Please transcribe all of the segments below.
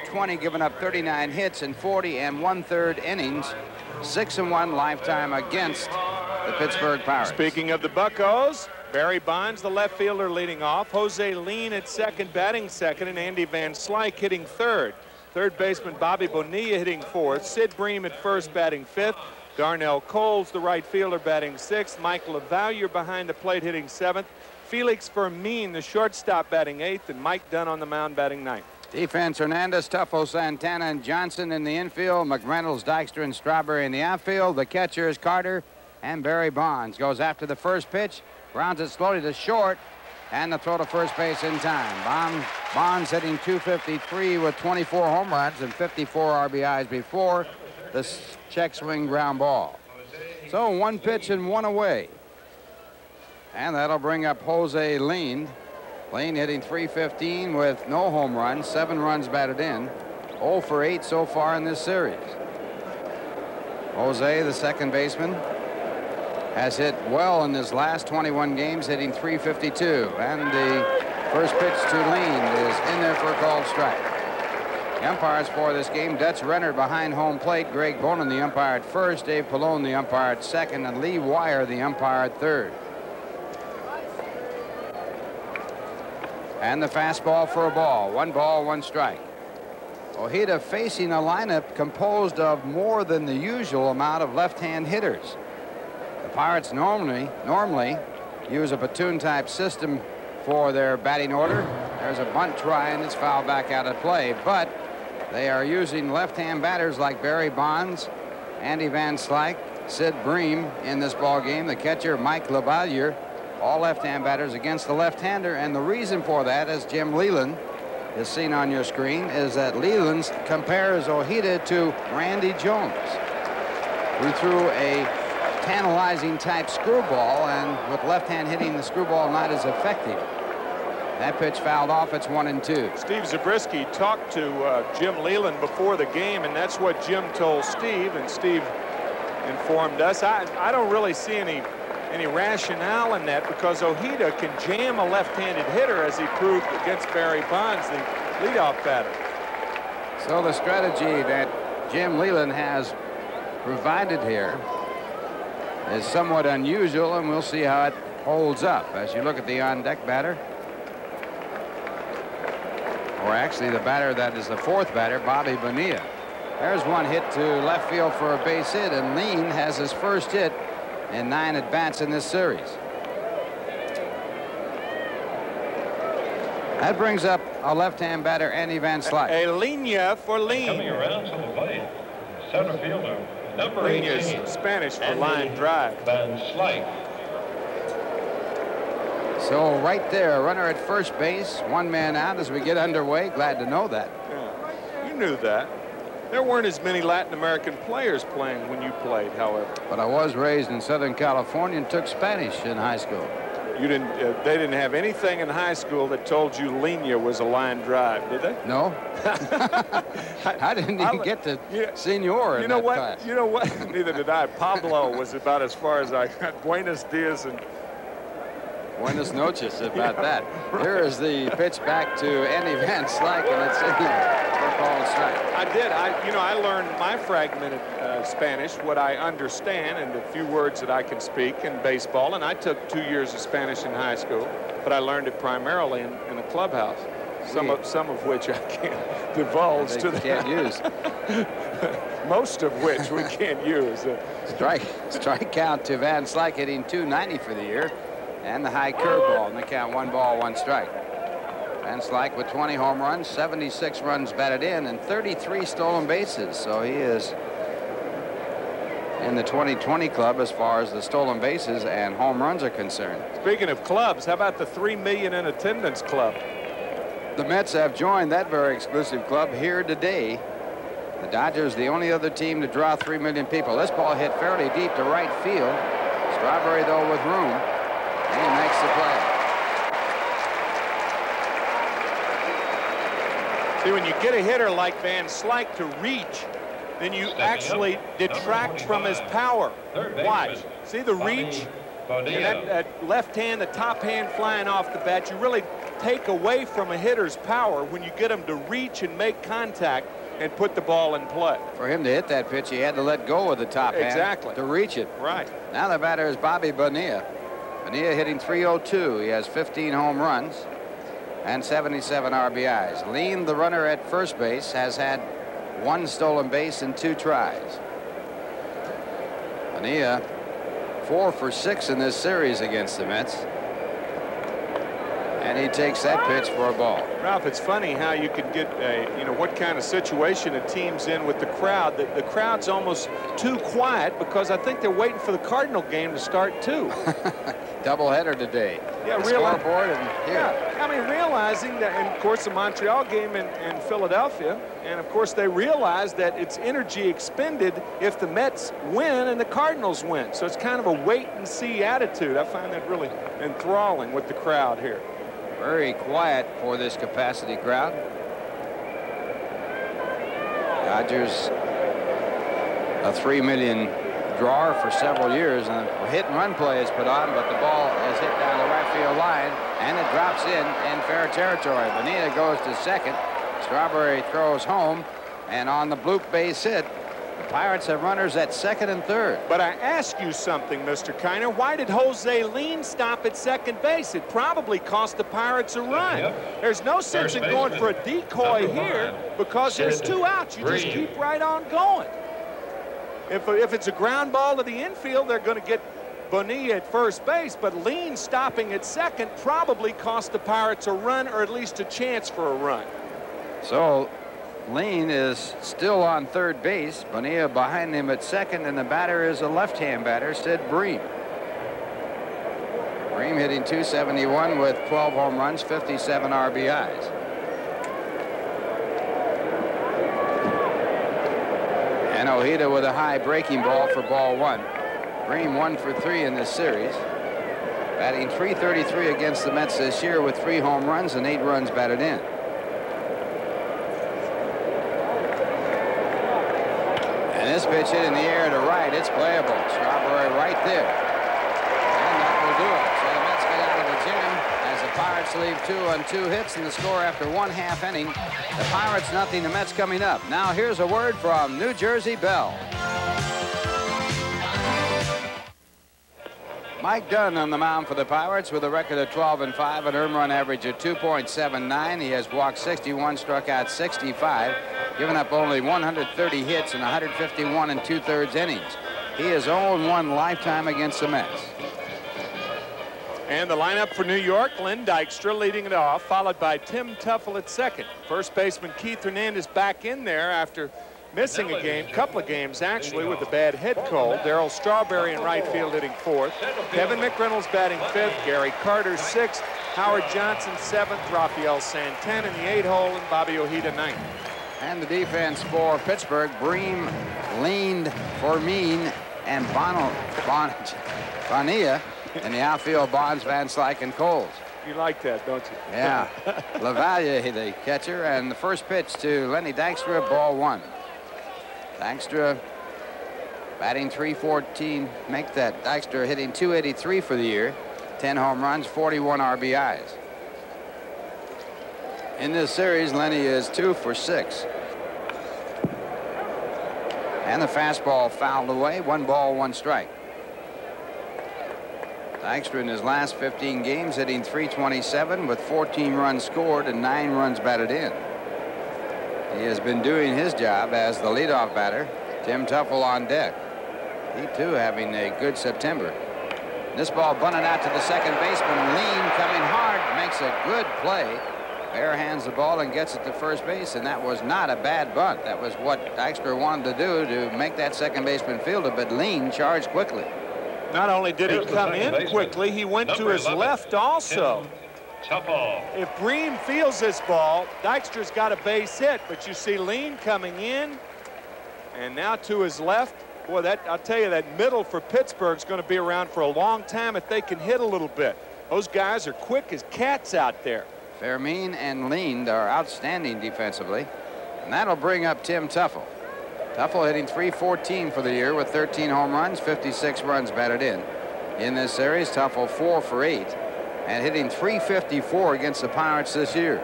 20, giving up 39 hits in 40 1/3 innings, 6-1 lifetime against the Pittsburgh Pirates. Speaking of the Buccos, Barry Bonds, the left fielder, leading off. Jose Lean at second, batting second, and Andy Van Slyke hitting third. Third baseman Bobby Bonilla hitting fourth. Sid Bream at first, batting fifth. Darnell Coles, the right fielder, batting sixth. Mike LaValliere behind the plate hitting seventh. Felix Fermin, the shortstop, batting eighth, and Mike Dunn on the mound batting ninth. Defense: Hernandez, Tuffo, Santana, and Johnson in the infield. McReynolds, Dykstra, and Strawberry in the outfield. The catcher is Carter, and Barry Bonds goes after the first pitch, grounds it slowly to short, and the throw to first base in time. Bonds hitting .253 with 24 home runs and 54 RBIs before the check swing ground ball. So one pitch and one away, and that'll bring up Jose Lean. Lean hitting .315 with no home runs, 7 runs batted in, 0 for 8 so far in this series. Jose, the second baseman, has hit well in his last 21 games, hitting .352, and the first pitch to Lean is in there for a called strike. The umpires for this game: Dutch Renner behind home plate, Greg Bonin the umpire at first, Dave Pallone the umpire at second, and Lee Wire the umpire at third. And the fastball for a ball. 1 ball, 1 strike. Ojeda facing a lineup composed of more than the usual amount of left-hand hitters. The Pirates normally use a platoon-type system for their batting order. There's a bunt try, and it's fouled back out of play. But they are using left-hand batters like Barry Bonds, Andy Van Slyke, Sid Bream in this ball game. The catcher, Mike LaValliere, all left-hand batters against the left-hander, and the reason for that, as Jim Leyland is seen on your screen, is that Leyland compares Ojeda to Randy Jones, who threw a tantalizing type screwball, and with left-hand hitting, the screwball not as effective. That pitch fouled off. It's 1-2. Steve Zabriskie talked to Jim Leyland before the game, and that's what Jim told Steve, and Steve informed us. I don't really see any rationale in that, because Ojeda can jam a left-handed hitter, as he proved against Barry Bonds, the leadoff batter. So the strategy that Jim Leyland has provided here is somewhat unusual, and we'll see how it holds up as you look at the on-deck batter, or actually the batter that is the fourth batter, Bobby Bonilla. There's one hit to left field for a base hit, and Lean has his first hit in 9 at-bats in this series. That brings up a left-hand batter, Andy Van Slyke. A linea for Lean. Coming around to the plate, center fielder, number 18. Is Spanish for line drive. Van Slyke. So right there, runner at first base, 1 man out as we get underway. Glad to know that. Yeah, you knew that. There weren't as many Latin American players playing when you played, however. But I was raised in Southern California and took Spanish in high school. You didn't. They didn't have anything in high school that told you linea was a line drive, did they? No. I didn't even get to senior in that class. You know what? Neither did I. Pablo was about as far as I got. Buenos dias and Buenos noches about that. Here is the pitch back to Andy Van Slyke, and it's in for a called strike. I did. I learned my fragmented Spanish, what I understand, and the few words that I can speak in baseball. And I took 2 years of Spanish in high school, but I learned it primarily in a clubhouse. Some of which I can't divulge to the can't use. Most of which we can't use. Strike count to Van Slyke, hitting .290 for the year. And the high curveball, and they count 1 ball, 1 strike. Van Slyke with 20 home runs, 76 runs batted in, and 33 stolen bases. So he is in the 2020 club as far as the stolen bases and home runs are concerned. Speaking of clubs, how about the 3 million in attendance club? The Mets have joined that very exclusive club here today. The Dodgers, the only other team to draw 3 million people. This ball hit fairly deep to right field. Strawberry, though, with room. And he makes the play. See, when you get a hitter like Van Slyke to reach, then you actually detract from his power. Watch. See the reach? And that left hand, the top hand flying off the bat, you really take away from a hitter's power when you get him to reach and make contact and put the ball in play. For him to hit that pitch, he had to let go of the top hand to reach it. Right. Now the batter is Bobby Bonilla. Bonilla hitting .302. He has 15 home runs and 77 RBIs. Lean, the runner at first base, has had 1 stolen base in 2 tries. Bonilla 4 for 6 in this series against the Mets. And he takes that pitch for a ball. Ralph, it's funny how you can get what kind of situation a team's in with the crowd. The crowd's almost too quiet because I think they're waiting for the Cardinal game to start too. Doubleheader today. Yeah, the scoreboard and here. Yeah, I mean, realizing that, and of course the Montreal game in Philadelphia, and of course they realize that it's energy expended if the Mets win and the Cardinals win. So it's kind of a wait and see attitude. I find that really enthralling with the crowd here. Very quiet for this capacity crowd. Dodgers a $3 million drawer for several years, and a hit and run play is put on, but the ball is hit down the right field line and it drops in fair territory. Bonilla goes to second. Strawberry throws home, and on the bloop base hit, the Pirates have runners at second and third. But I ask you something, Mr. Kiner. Why did Jose Lean stop at second base? It probably cost the Pirates a run. There's no sense in going for a decoy here because there's 2 outs. You just keep right on going. If it's a ground ball to the infield, they're going to get Bonilla at first base, but Lean stopping at second probably cost the Pirates a run, or at least a chance for a run. So Lean is still on third base. Bonilla behind him at second, and the batter is a left-hand batter, Sid Bream. Bream hitting .271 with 12 home runs, 57 RBIs. And Ojeda with a high breaking ball for ball 1. Bream 1 for 3 in this series. Batting .333 against the Mets this year with 3 home runs and 8 runs batted in. And this pitch hit in the air to right. It's playable. Strawberry right there. And that will do it. So the Mets get out of the jam as the Pirates leave 2 on 2 hits, and the score after 1/2 inning. The Pirates nothing, the Mets coming up. Now here's a word from New Jersey Bell. Mike Dunn on the mound for the Pirates with a record of 12-5, an earned run average of 2.79. He has walked 61, struck out 65, given up only 130 hits in 151 2/3 innings. He is 0-1 lifetime against the Mets. And the lineup for New York: Len Dykstra leading it off, followed by Tim Teufel at second. First baseman Keith Hernandez back in there after missing a couple of games actually, with a bad head cold. Darryl Strawberry in right field hitting fourth. Kevin McReynolds batting fifth. Gary Carter sixth. Howard Johnson seventh. Rafael Santan in the 8-hole, and Bobby Ojeda ninth. And the defense for Pittsburgh: Bream, Lean, Formin, and Bonilla. In the outfield, Bonds, Van Slyke, and Coles. You like that, don't you? Yeah. LaValle, the catcher, and the first pitch to Lenny Dykstra, ball 1. Dykstra batting .314. Make that. Dykstra hitting .283 for the year. 10 home runs, 41 RBIs. In this series, Lenny is 2 for 6. And the fastball fouled away. 1 ball, 1 strike. Dykstra in his last 15 games hitting .327 with 14 runs scored and 9 runs batted in. He has been doing his job as the leadoff batter. Tim Teufel on deck. He too having a good September. This ball bunted out to the second baseman. Lean coming hard, makes a good play. Bear hands the ball and gets it to first base, and that was not a bad bunt. That was what Dykstra wanted to do to make that second baseman field it, but Lean charged quickly. Not only did he come in quickly, he went to his left also. If Bream fields this ball, Dykstra's got a base hit, but you see Lean coming in, and now to his left. Boy, I'll tell you, that middle for Pittsburgh's going to be around for a long time if they can hit a little bit. Those guys are quick as cats out there. Formin and Lean are outstanding defensively, and that'll bring up Tim Teufel. Teufel hitting .314 for the year with 13 home runs, 56 runs batted in. In this series, Teufel 4 for 8. and hitting .354 against the Pirates this year.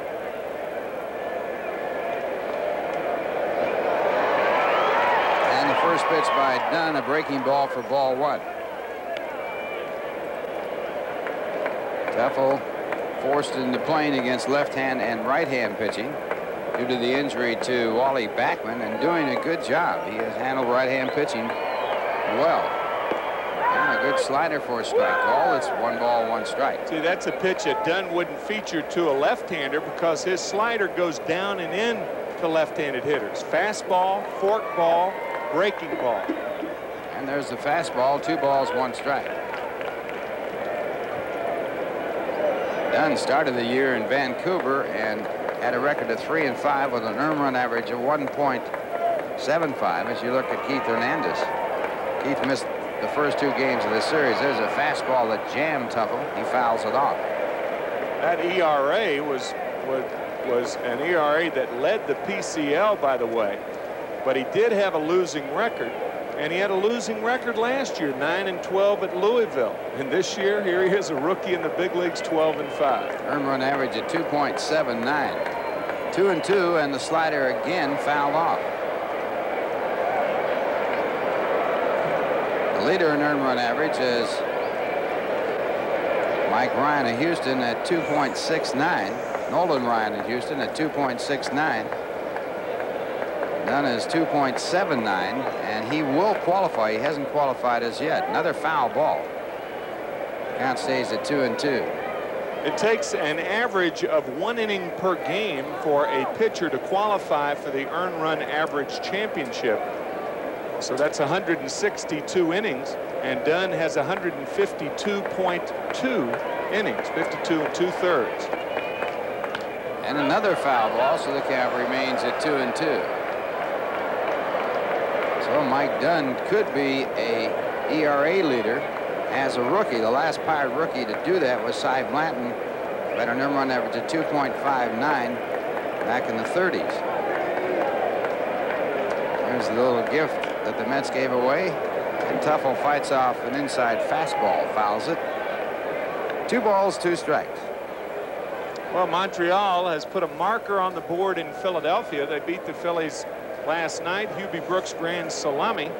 And the first pitch by Dunn, a breaking ball for ball 1. Teufel forced into playing against left-hand and right-hand pitching due to the injury to Wally Backman, and doing a good job. He has handled right-hand pitching well. And a good slider for a strike call. It's 1 ball, 1 strike. See, that's a pitch that Dunn wouldn't feature to a left-hander because his slider goes down and in to left-handed hitters. Fastball, forkball, breaking ball. And there's the fastball. 2 balls, 1 strike. Dunn started the year in Vancouver and had a record of 3-5 with an earned run average of 1.75. As you look at Keith Hernandez, Keith missed the first 2 games of this series. There's a fastball that jammed Teufel. He fouls it off. That ERA was an ERA that led the PCL, by the way, but he did have a losing record, and he had a losing record last year, 9-12 at Louisville. And this year, here he is, a rookie in the big leagues, 12-5. Earned run average at 2.79. 2-2, and the slider again fouled off. The leader in earned run average is Mike Ryan of Houston at 2.69. Nolan Ryan of Houston at 2.69. Dunn is 2.79, and he will qualify. He hasn't qualified as yet. Another foul ball. Count stays at 2-2. It takes an average of 1 inning per game for a pitcher to qualify for the earned run average championship. So that's 162 innings, and Dunn has 152.2 innings, 52 2/3. And another foul ball, so the count remains at 2-2. So Mike Dunn could be a ERA leader as a rookie. The last Pirate rookie to do that was Cy Blanton, who had an earned run average of 2.59 back in the 30s. There's the little gift that the Mets gave away, and Teufel fights off an inside fastball, fouls it. 2 balls, 2 strikes. Well, Montreal has put a marker on the board in Philadelphia. They beat the Phillies last night. Hubie Brooks grand salami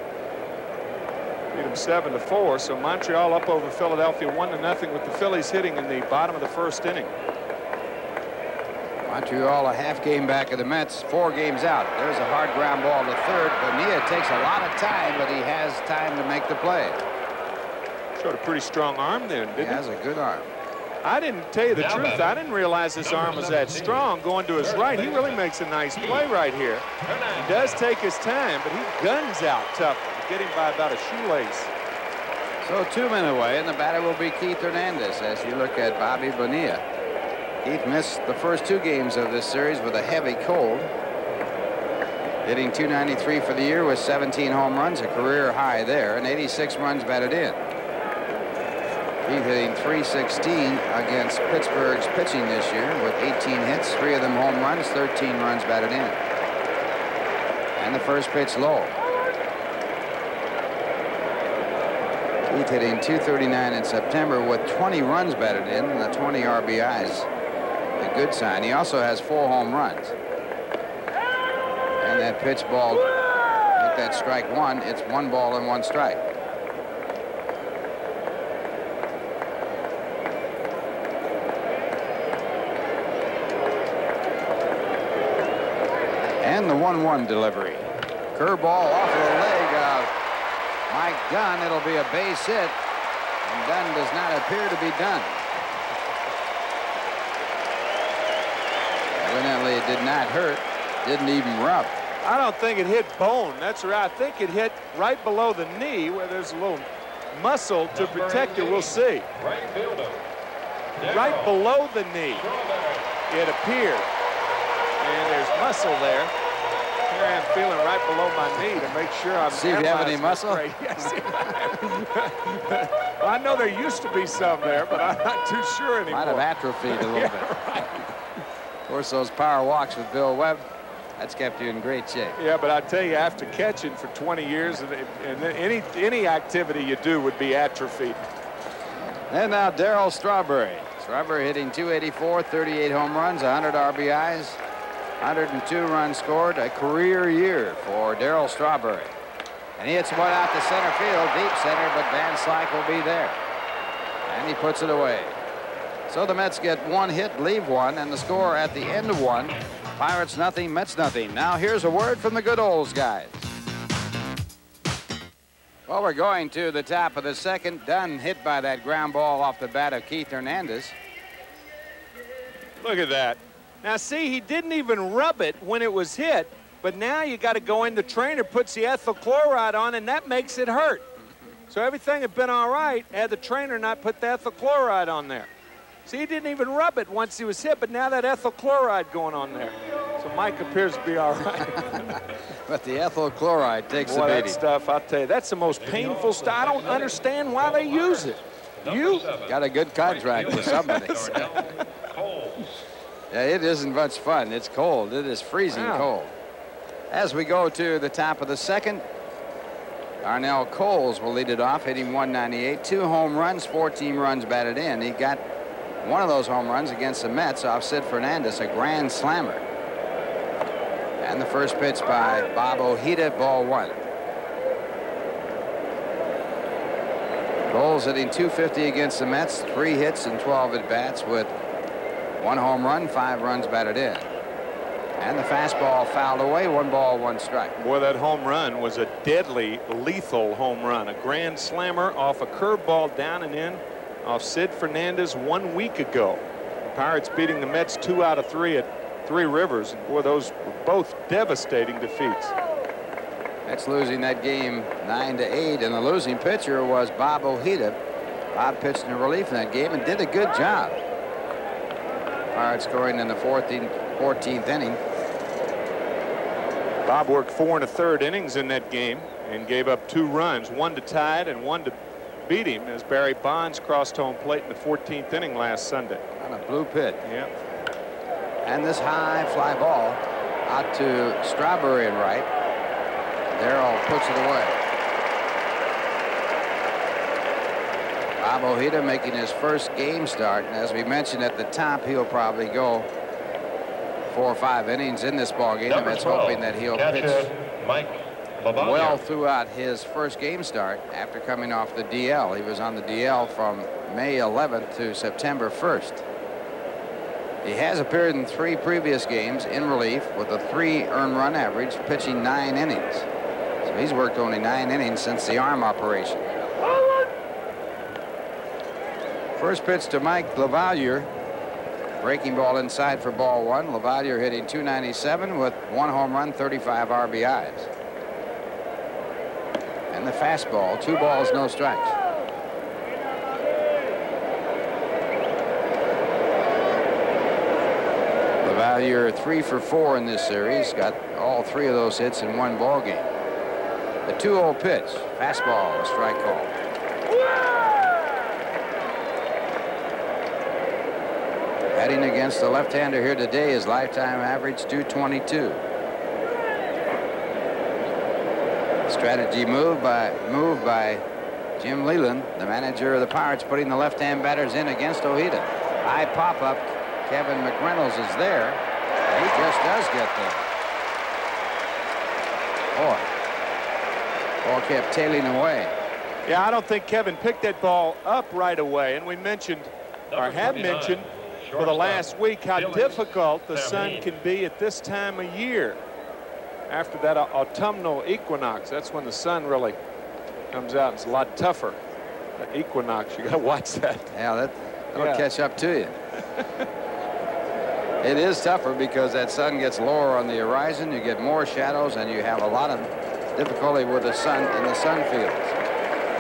beat them 7-4. So Montreal up over Philadelphia 1-0 with the Phillies hitting in the bottom of the first inning. Montreal a half game back of the Mets, 4 games out. There's a hard ground ball to third. Bonilla takes a lot of time, but he has time to make the play. Showed a pretty strong arm then, didn't he? He has a good arm. I didn't tell you the truth. I didn't realize his arm was that strong going to his right. He really makes a nice play right here. He does take his time, but he guns out tough to get him by about a shoelace. So 2 men away, and the batter will be Keith Hernandez as you look at Bobby Bonilla. Keith missed the first 2 games of this series with a heavy cold. Hitting .293 for the year with 17 home runs, a career high there, and 86 runs batted in. Keith hitting .316 against Pittsburgh's pitching this year with 18 hits, 3 of them home runs, 13 runs batted in. And the first pitch low. Keith hitting .239 in September with 20 runs batted in, and the 20 RBIs. A good sign. He also has 4 home runs. And that pitch ball, hit that strike 1. It's 1 ball and 1 strike. And the 1-1 delivery. Curveball off of the leg of Mike Dunn. It'll be a base hit. And Dunn does not appear to be done. Evidently it did not hurt. Didn't even rub. I don't think it hit bone. That's right. I think it hit right below the knee where there's a little muscle to protect it. We'll see. Right below the knee, it appeared. And there's muscle there. Here I am feeling right below my knee to make sure I'm. See if you have any muscle? Yes. Well, I know there used to be some there, but I'm not too sure anymore. Might have atrophied a little bit. Right. Of course, those power walks with Bill Webb, that's kept you in great shape. Yeah, but I tell you, after catching for 20 years, and any activity you do would be atrophied. And now Darryl Strawberry. Strawberry hitting .284, 38 home runs, 100 RBIs, 102 runs scored, a career year for Darryl Strawberry. And he hits one out to center field, deep center, but Van Slyke will be there. And he puts it away. So the Mets get one hit, leave one, and the score at the end of one, Pirates nothing, Mets nothing. Now here's a word from the good olds guys. Well, we're going to the top of the second. Dunn hit by that ground ball off the bat of Keith Hernandez. Look at that. Now, see, he didn't even rub it when it was hit, but now you got to go in. The trainer puts the ethyl chloride on, and that makes it hurt. So everything had been all right had the trainer not put the ethyl chloride on there. See, he didn't even rub it once he was hit, but now that ethyl chloride going on there. So Mike appears to be all right. But the ethyl chloride takes the Boy, beating. that stuff, I'll tell you, that's the most painful stuff. I don't understand why they use it. You got a good contract with somebody. Yeah, it isn't much fun. It's cold. It is freezing cold. As we go to the top of the second, Darnell Coles will lead it off, hitting .198, 2 home runs, 14 runs batted in. He got one of those home runs against the Mets off Sid Fernandez, a grand slammer. And the first pitch by Bob Ojeda, ball 1. Coles hitting .250 against the Mets, 3 hits and 12 at-bats with 1 home run, 5 runs batted in. And the fastball fouled away, 1 ball, 1 strike. Boy, that home run was a deadly, lethal home run. A grand slammer off a curveball down and in off Sid Fernandez 1 week ago. The Pirates beating the Mets 2 out of 3 at Three Rivers. And boy, those were both devastating defeats. Mets losing that game 9-8, and the losing pitcher was Bob Ojeda. Bob pitched in relief in that game and did a good job. Pirates scoring in the 14th inning. Bob worked 4 1/3 innings in that game and gave up 2 runs, 1 to tie it and 1 to beat him, as Barry Bonds crossed home plate in the 14th inning last Sunday. On a blue pit. Yeah. And this high fly ball out to Strawberry and right. Darryl puts it away. Bob Ojeda making his first game start, and as we mentioned at the top, he'll probably go 4 or 5 innings in this ball game. That's hoping that he'll pitch Mike well throughout his first game start after coming off the DL. He was on the DL from May 11th to September 1st. He has appeared in 3 previous games in relief with a 3 earned run average, pitching 9 innings. So he's worked only 9 innings since the arm operation. First pitch to Mike LaValliere. Breaking ball inside for ball 1. LaValliere hitting .297 with 1 home run, 35 RBIs. And the fastball, 2 balls, no strikes. LaValliere 3 for 4 in this series. Got all 3 of those hits in 1 ball game. The 2-0 pitch, fastball, a strike call. Batting against the left-hander here today is lifetime average .222. Strategy move by Jim Leyland, the manager of the Pirates, putting the left-hand batters in against Ojeda. High pop-up. Kevin McReynolds is there. He just does get there. Boy. Ball kept tailing away. Yeah, I don't think Kevin picked that ball up right away. And we mentioned, or have mentioned, for the last week how difficult the sun can be at this time of year. After that autumnal equinox, that's when the sun really comes out. It's a lot tougher. That equinox, you got to watch that. Yeah, that'll catch up to you. It is tougher because that sun gets lower on the horizon. You get more shadows, and you have a lot of difficulty with the sun in the sun fields.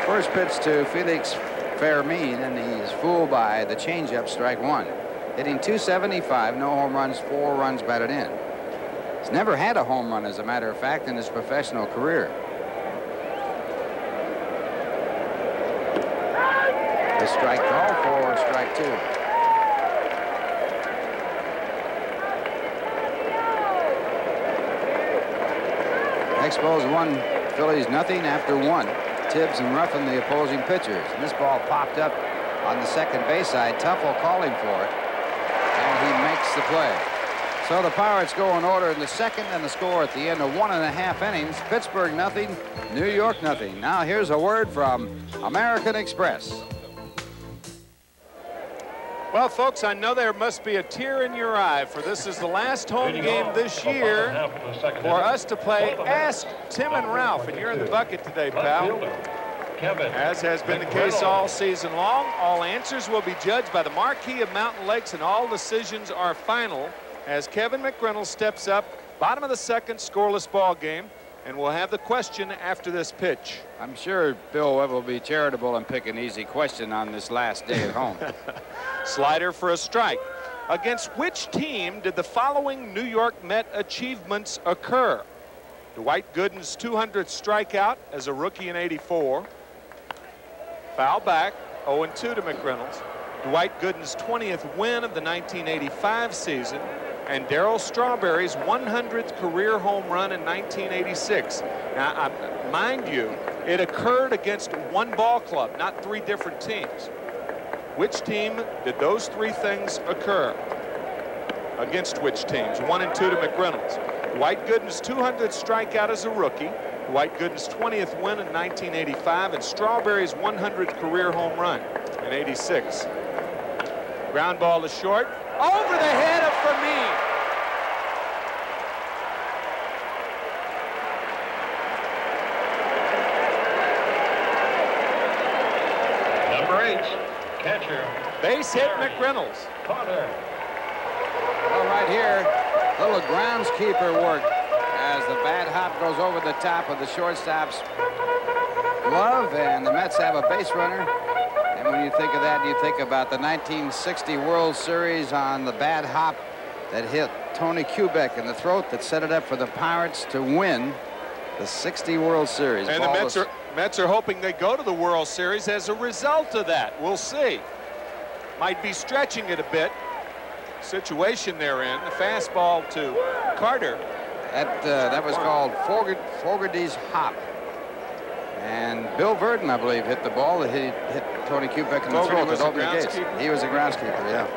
First pitch to Felix Fermin, and he's fooled by the changeup, strike 1. Hitting .275, no home runs, 4 runs batted in. He's never had a home run, as a matter of fact, in his professional career. The strike call for strike 2. Expos 1, Phillies nothing after 1. Tibbs and Ruffin the opposing pitchers. And this ball popped up on the second base side. Tuffle calling for it, and he makes the play. So the Pirates go in order in the second, and the score at the end of 1.5 innings. Pittsburgh nothing, New York nothing. Now here's a word from American Express. Well, folks, I know there must be a tear in your eye, for this is the last home game this year for us to play Ask Tim and Ralph, and you're in the bucket today, pal. As has been the case all season long, all answers will be judged by the marquee of Mountain Lakes, and all decisions are final as Kevin McReynolds steps up, bottom of the second, scoreless ball game, and we'll have the question after this pitch. I'm sure Bill Webb will be charitable and pick an easy question on this last day at home. Slider for a strike. Against which team did the following New York Met achievements occur? Dwight Gooden's 200th strikeout as a rookie in '84. Foul back, 0-2 to McReynolds. Dwight Gooden's 20th win of the 1985 season, and Darryl Strawberry's 100th career home run in 1986. Now, mind you, it occurred against one ball club, not 3 different teams. Which team did those 3 things occur? Against which teams? 1 and 2 to McReynolds. Dwight Gooden's 200th strikeout as a rookie, Dwight Gooden's 20th win in 1985, and Strawberry's 100th career home run in '86. Ground ball to short, over the head of Fermin. Number 8, catcher. Base hit McReynolds. Carter. Well, right here, little groundskeeper work as the bat hop goes over the top of the shortstop's glove, and the Mets have a base runner. And when you think of that, you think about the 1960 World Series on the bat hop that hit Tony Kubek in the throat that set it up for the Pirates to win the '60 World Series. And the Mets are hoping they go to the World Series as a result of that. We'll see. Might be stretching it a bit. Situation they're in. The fastball to Carter. That was called Fogarty's hop. And Bill Verdon, I believe, hit the ball that hit Tony Kubek in the throat. Was a groundskeeper? He was a groundskeeper, yeah.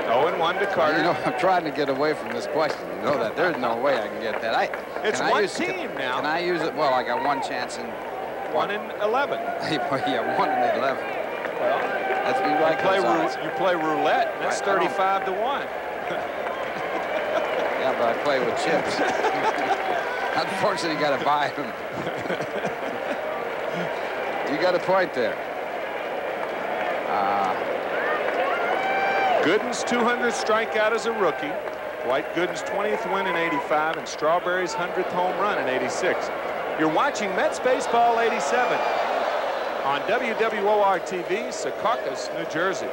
0-1 to Carter. You know, I'm trying to get away from this question. You know that. There's no way I can get that. It's one team now. Can I use it? Well, I got one chance in 1 in 11. Yeah, 1 in 11. Well, that's me right. You play roulette, and that's 35 to 1. Yeah, but I play with chips. Unfortunately, you got to buy them. You got a point there. Gooden's 200th strikeout as a rookie. Dwight Gooden's 20th win in '85, and Strawberry's 100th home run in '86. You're watching Mets Baseball '87 on WWOR-TV, Secaucus, New Jersey.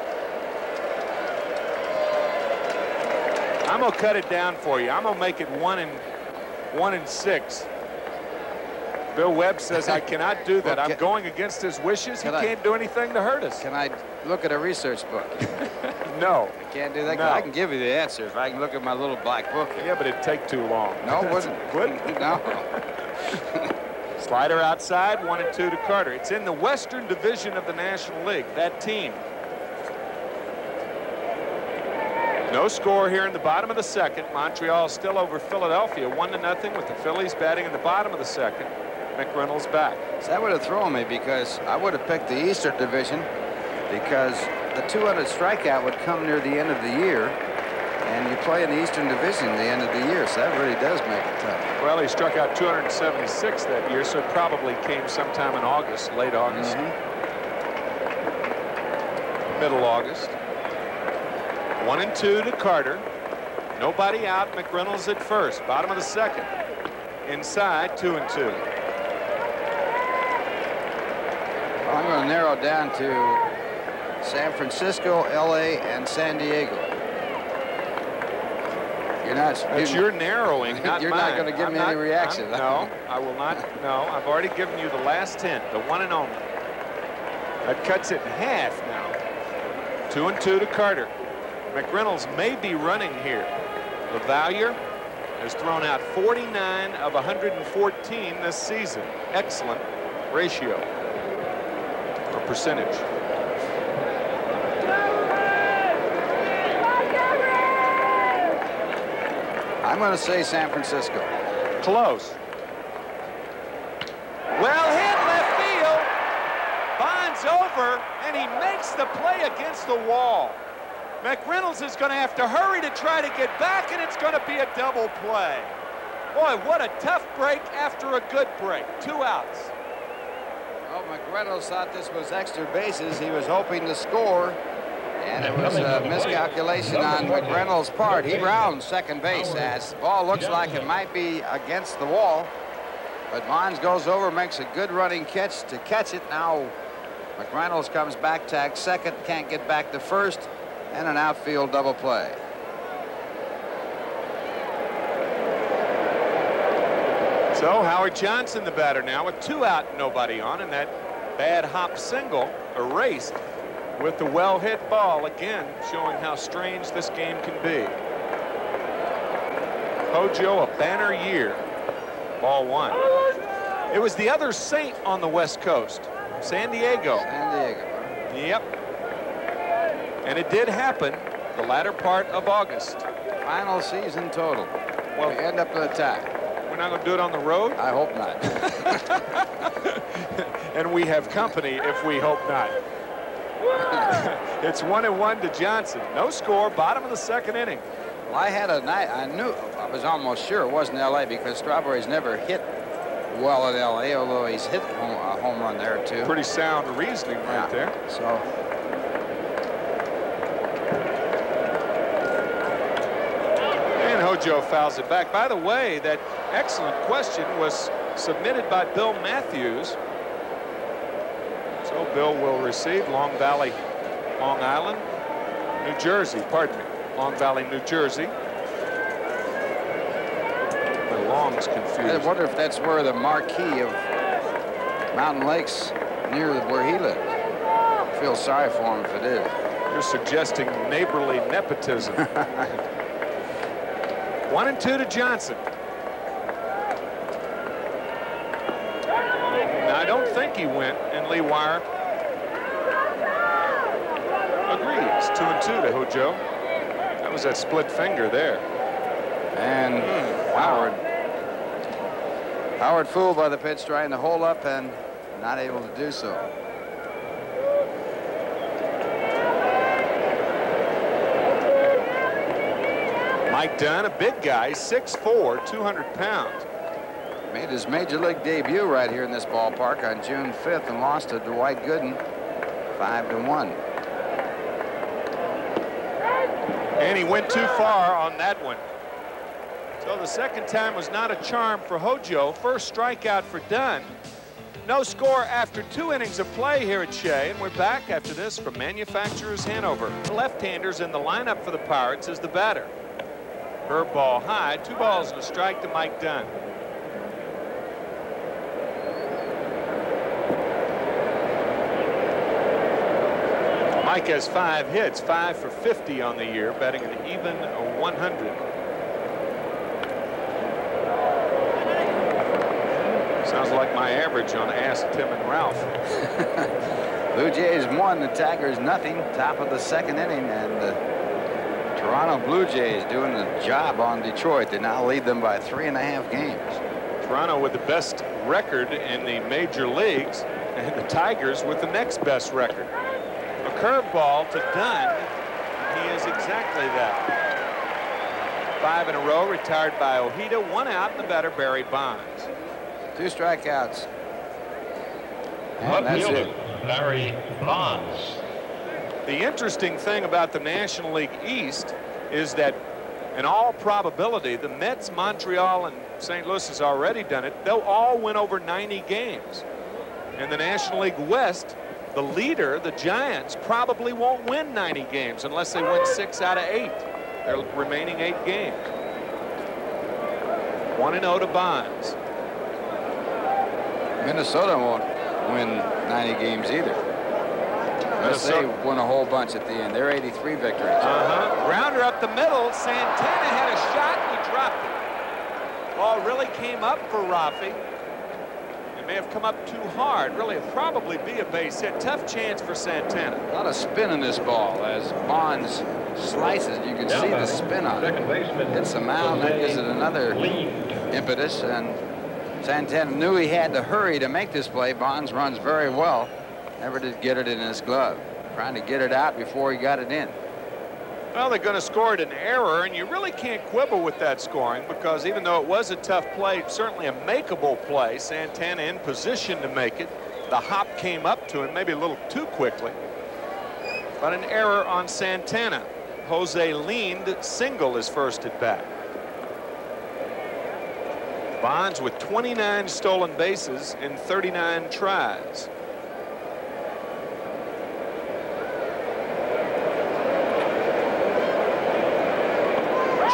I'm gonna cut it down for you. I'm gonna make it 1 and 6. Bill Webb says I cannot do that. I'm going against his wishes. He can't do anything to hurt us. Can I look at a research book? No. You can't do that? No. I can give you the answer if I can look at my little black book here. Yeah, but it'd take too long. No, it wouldn't. Wouldn't? No. Slider outside, 1 and 2 to Carter. It's in the Western Division of the National League, that team. No score here in the bottom of the second. Montreal still over Philadelphia, 1-0 with the Phillies batting in the bottom of the second. McReynolds back. So that would have thrown me because I would have picked the Eastern Division because the 200 strikeout would come near the end of the year, and you play in the Eastern Division at the end of the year, so that really does make it tough. Well, he struck out 276 that year, so it probably came sometime in August, late August. Middle August. 1 and 2 to Carter. Nobody out. McReynolds at first. Bottom of the second. Inside, 2 and 2. Well, I'm going to narrow down to San Francisco, LA, and San Diego. You're not. That's your narrowing, not You're mine. Not going to give me any reaction. No, I will not. No, I've already given you the last hint, the one and only. That cuts it in half now. 2 and 2 to Carter. McReynolds may be running here. LaValliere has thrown out 49 of 114 this season. Excellent ratio. percentage. I'm going to say San Francisco. Close. Well hit left field. Bonds over, and he makes the play against the wall. McReynolds is going to have to hurry to try to get back, and it's going to be a double play. Boy, what a tough break after a good break. 2 outs. Well, McReynolds thought this was extra bases. He was hoping to score, and it was a miscalculation on McReynolds' part. He rounds second base as the ball looks like it might be against the wall, but Bonds goes over, makes a good running catch to catch it. Now McReynolds comes back, tags second, can't get back to first, and an outfield double play. So Howard Johnson, the batter now, with 2 out, nobody on, and that bad hop single erased with the well-hit ball, again showing how strange this game can be. Hojo, a banner year. Ball 1. It was the other Saint on the West Coast, San Diego. San Diego. Yep. And it did happen the latter part of August. Final season total. Well, we end up with a tie. We're not going to do it on the road? I hope not. And we have company if we hope not. It's 1-1 to Johnson. No score, bottom of the second inning. Well, I had a night, I was almost sure it wasn't L.A. because Strawberry's never hit well in L.A., although he's hit a home run there, too. Pretty sound reasoning right there. So. And Hojo fouls it back. By the way, that excellent question was submitted by Bill Matthews. So Bill will receive Long Valley, Long Island, New Jersey, pardon me. Long Valley, New Jersey. The Long's confused. I wonder if that's where the marquee of Mountain Lakes near where he lives. I feel sorry for him if it is. You're suggesting neighborly nepotism. 1-2 to Johnson. Now, I don't think he went, and Lee Wire agrees. 2-2 to Hojo. That was that split finger there. And Howard fooled by the pitch, trying to hold up and not able to do so. Mike Dunn, a big guy, 6'4", 200 pounds. Made his major league debut right here in this ballpark on June 5th and lost to Dwight Gooden 5-1. And he went too far on that one. So the second time was not a charm for Hojo. First strikeout for Dunn. No score after 2 innings of play here at Shea, and we're back after this from Manufacturers Hanover. The left-handers in the lineup for the Pirates is the batter. Curveball high, 2 balls and a strike to Mike Dunn. Mike has 5 hits, 5 for 50 on the year, batting an even 100. Sounds like my average on Ask Tim and Ralph. Blue Jays 1, the Tigers nothing. Top of the second inning, and the Toronto Blue Jays doing the job on Detroit. They now lead them by 3.5 games. Toronto with the best record in the major leagues, and the Tigers with the next best record. A curveball to Dunn. He is exactly that. 5 in a row, retired by Ojeda. 1 out, and the batter Barry Bonds. 2 strikeouts. And that's it. Barry Bonds. The interesting thing about the National League East is that in all probability, the Mets, Montreal, and St. Louis has already done it. They'll all win over 90 games. In the National League West, the leader, the Giants, probably won't win 90 games unless they win 6 out of 8. Their remaining 8 games. 1-0 to Bonds. Minnesota won't win 90 games either. Unless they win a whole bunch at the end. They're 83 victories. Grounder up the middle. Santana had a shot and he dropped it. Ball really came up for Rafi. And May have come up too hard. Really, it'd probably be a base hit. Tough chance for Santana. A lot of spin in this ball as Bonds slices. You can see the spin on it. Hits the mound, that gives it another impetus, and Santana knew he had to hurry to make this play. Bonds runs very well. Never did get it in his glove. Trying to get it out before he got it in. Well, they're going to score it an error, and you really can't quibble with that scoring because even though it was a tough play, certainly a makeable play, Santana in position to make it. The hop came up to him maybe a little too quickly. But an error on Santana. Jose leaned, single his first at bat. Bonds with 29 stolen bases in 39 tries.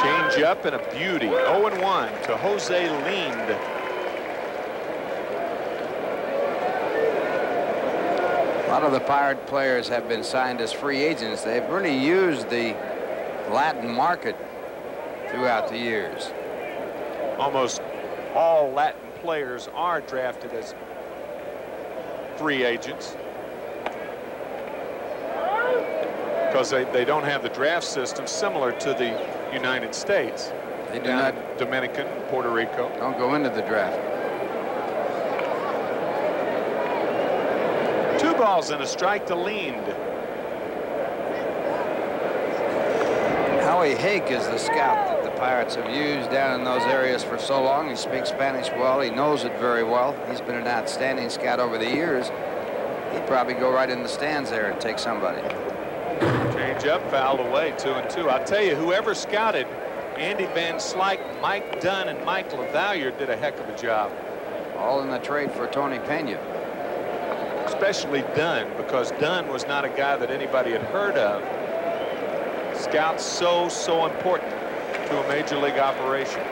Change up and a beauty. 0-1 to Jose leaned. A lot of the Pirate players have been signed as free agents. They've really used the Latin market throughout the years. Almost all Latin players are drafted as free agents because they don't have the draft system similar to the United States. They do not. Dominican, Puerto Rico. Don't go into the draft. 2 balls and a strike to leaned. Howie Hake is the scout that the Pirates have used down in those areas for so long. He speaks Spanish well. He knows it very well. He's been an outstanding scout over the years. He'd probably go right in the stands there and take somebody. Change up, fouled away, 2-2. I'll tell you, whoever scouted Andy Van Slyke, Mike Dunn, and Mike LaValliere did a heck of a job. All in the trade for Tony Pena. Especially Dunn, because Dunn was not a guy that anybody had heard of. Scouts so important to a major league operation.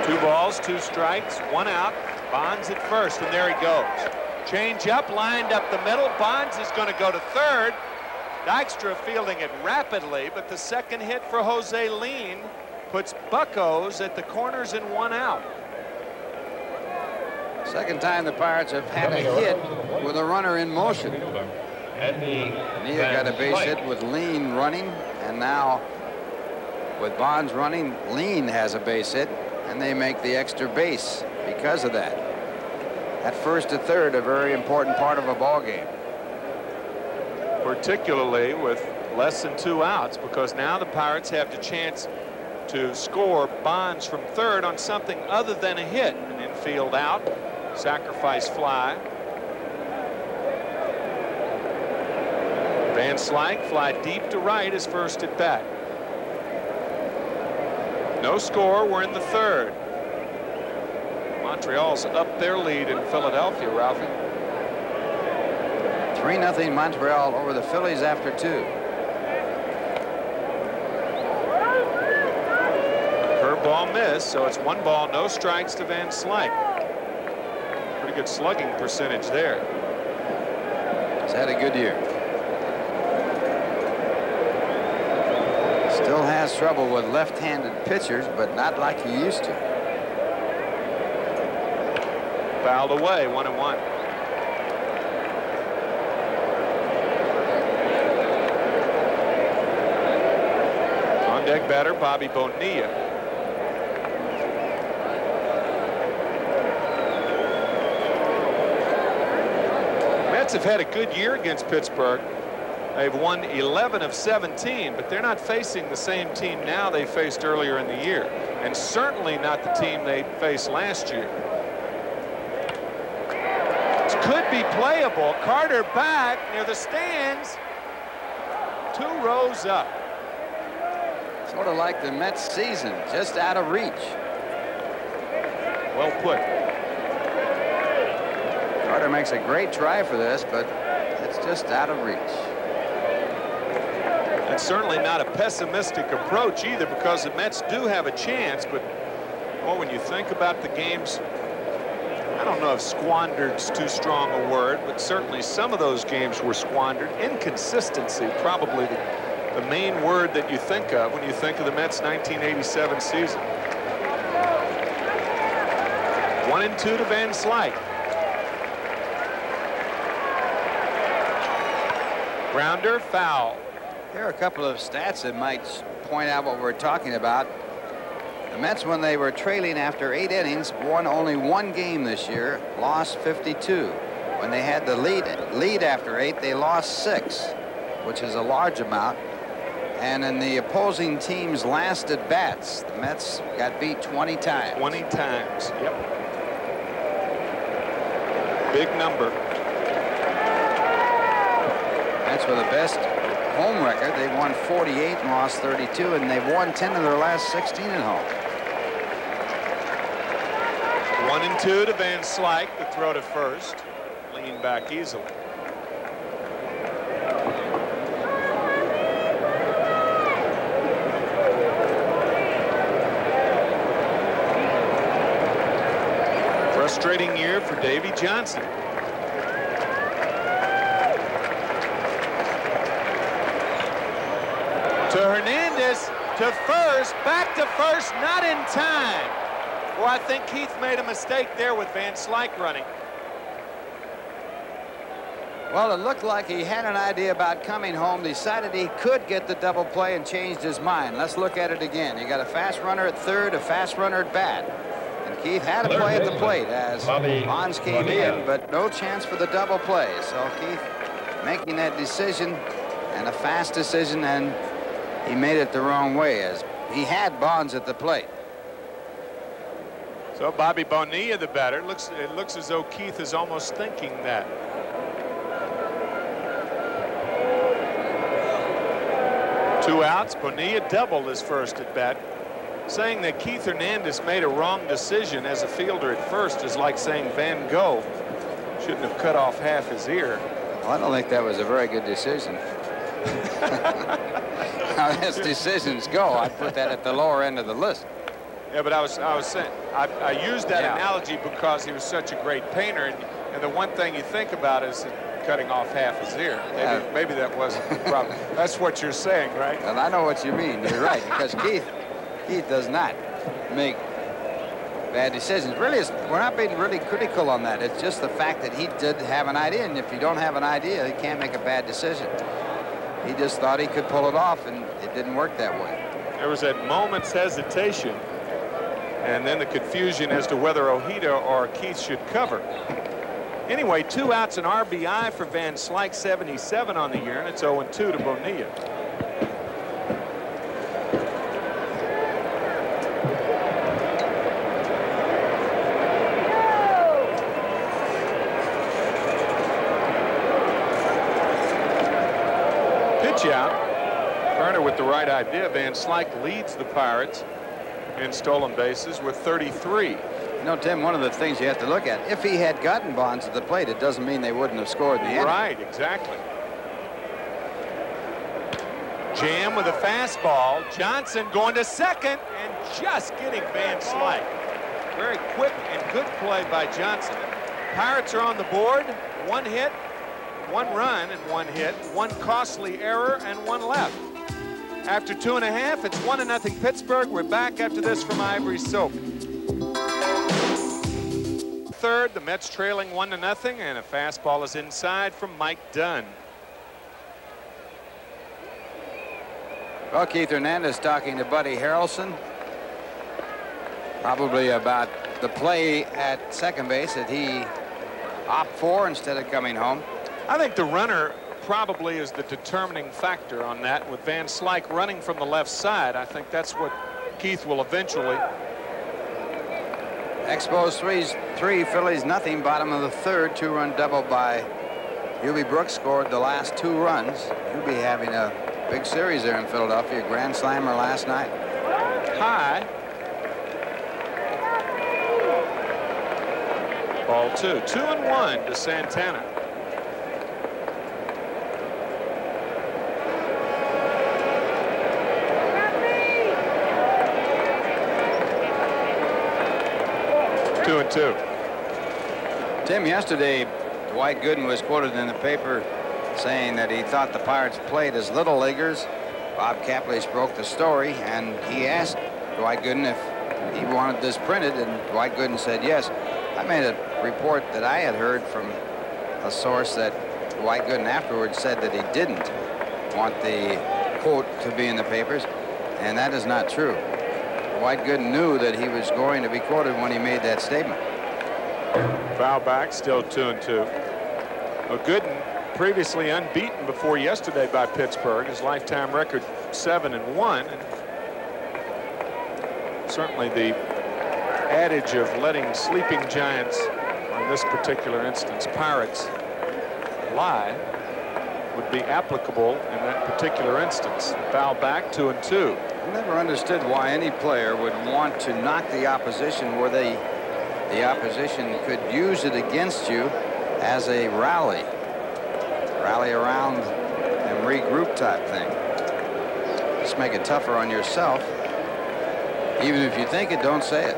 2 balls, 2 strikes, 1 out. Bonds at first, and there he goes. Change up, lined up the middle. Bonds is going to go to third. Dykstra fielding it rapidly, but the second hit for Jose Lean puts Buckos at the corners and 1 out. Second time the Pirates have had a hit with a runner in motion. Nia got a base hit with Lean running, and now with Bonds running, Lean has a base hit, and they make the extra base because of that. At first to third, a very important part of a ball game. Particularly with less than 2 outs, because now the Pirates have the chance to score Bonds from third on something other than a hit. An infield out, sacrifice fly. Van Slyke fly deep to right his first at bat. No score, we're in the third. Montreal's up their lead in Philadelphia, Ralphie. 3-0 Montreal over the Phillies after 2. Curveball missed, so it's 1 ball, no strikes to Van Slyke. Pretty good slugging percentage there. He's had a good year. Still has trouble with left-handed pitchers, but not like he used to. Fouled away, 1-1. On deck batter, Bobby Bonilla. Mets have had a good year against Pittsburgh. They've won 11 of 17, but they're not facing the same team now they faced earlier in the year, and certainly not the team they faced last year. It could be playable. Carter back near the stands. 2 rows up. Sort of like the Mets season, just out of reach. Well put. Carter makes a great try for this, but it's just out of reach. It's certainly not a pessimistic approach either, because the Mets do have a chance, but when you think about the games, I don't know if squandered's too strong a word, but certainly some of those games were squandered. Inconsistency, probably the main word that you think of when you think of the Mets' 1987 season. 1-2 to Van Slyke. Grounder, foul. Here are a couple of stats that might point out what we're talking about. The Mets, when they were trailing after 8 innings, won only 1 game this year, lost 52. When they had the lead after 8, they lost 6, which is a large amount. And in the opposing team's last at bats, the Mets got beat 20 times. 20 times. Yep. Big number. Mets were the best home record. They won 48 and lost 32, and they've won 10 of their last 16 at home. 1-2 to Van Slyke. The throw to first. Lean back easily. Frustrating year for Davy Johnson. To Hernandez, to first, back to first, not in time. Well, I think Keith made a mistake there with Van Slyke running. Well, it looked like he had an idea about coming home, decided he could get the double play, and changed his mind. Let's look at it again. You got a fast runner at third, a fast runner at bat. And Keith had a play at the plate as Bonds came in, but no chance for the double play. So Keith making that decision, and a fast decision, and he made it the wrong way as he had Bonds at the plate. So Bobby Bonilla, the batter. It looks as though Keith is almost thinking that. Two outs. Bonilla doubled his first at bat. Saying that Keith Hernandez made a wrong decision as a fielder at first is like saying Van Gogh shouldn't have cut off half his ear. Well, I don't think that was a very good decision. Now, as decisions go, I'd put that at the lower end of the list. Yeah, but I was saying, I used that analogy because he was such a great painter, and the one thing you think about is cutting off half his ear. Maybe that wasn't the problem. That's what you're saying, right? And I know what you mean. You're right, because Keith does not make bad decisions. Really, we're not being really critical on that. It's just the fact that he did have an idea, and if you don't have an idea, you can't make a bad decision. He just thought he could pull it off, and it didn't work that way. There was that moment's hesitation, and then the confusion as to whether Ojeda or Keith should cover. Anyway, 2 outs and RBI for Van Slyke, 77 on the year, and it's 0-2 to Bonilla. Pitch out. Turner with the right idea. Van Slyke leads the Pirates in stolen bases with 33. You know, Tim, one of the things you have to look at, if he had gotten Bonds at the plate, it doesn't mean they wouldn't have scored in the end. Right, exactly. Jam with a fastball. Johnson going to second and just getting Van Slyke. Very quick and good play by Johnson. Pirates are on the board. 1 hit, 1 run and 1 hit, 1 costly error and 1 left. After 2.5, it's 1-0 Pittsburgh. We're back after this from Ivory Soap. Third, the Mets trailing 1-0, and a fastball is inside from Mike Dunn. Well, Keith Hernandez talking to Buddy Harrelson, probably about the play at second base that he opted for instead of coming home. I think the runner probably is the determining factor on that. With Van Slyke running from the left side, I think that's what Keith will eventually. Expos 3, Phillies nothing, bottom of the third. 2-run double by Hubie Brooks scored the last 2 runs. Hubie having a big series there in Philadelphia, grand slammer last night. High. Ball 2. 2-1 to Santana. Two and 2. Tim, yesterday, Dwight Gooden was quoted in the paper saying that he thought the Pirates played as little leaguers. Bob Caplice broke the story, and he asked Dwight Gooden if he wanted this printed, and Dwight Gooden said yes. I made a report that I had heard from a source that Dwight Gooden afterwards said that he didn't want the quote to be in the papers, and that is not true. Dwight Gooden knew that he was going to be quoted when he made that statement. Foul back, still 2-2. Well, Gooden, previously unbeaten before yesterday by Pittsburgh, his lifetime record 7-1. And certainly the adage of letting sleeping giants, or in this particular instance Pirates, lie would be applicable in that particular instance. Foul back, 2-2. I never understood why any player would want to knock the opposition where the opposition could use it against you as a rally around and regroup type thing. Just make it tougher on yourself. Even if you think it, don't say it.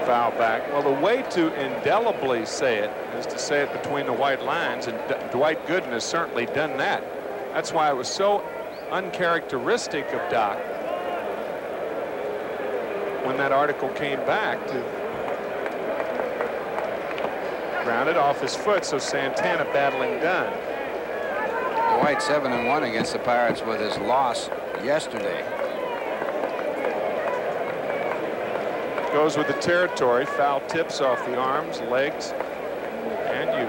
Foul back. Well, the way to indelibly say it is to say it between the white lines, and Dwight Gooden has certainly done that. That's why it was so uncharacteristic of Doc when that article came back to ground it off his foot, so Santana battling Dunn. Dwight 7-1 against the Pirates with his loss yesterday. Goes with the territory. Foul tips off the arms, legs, and you.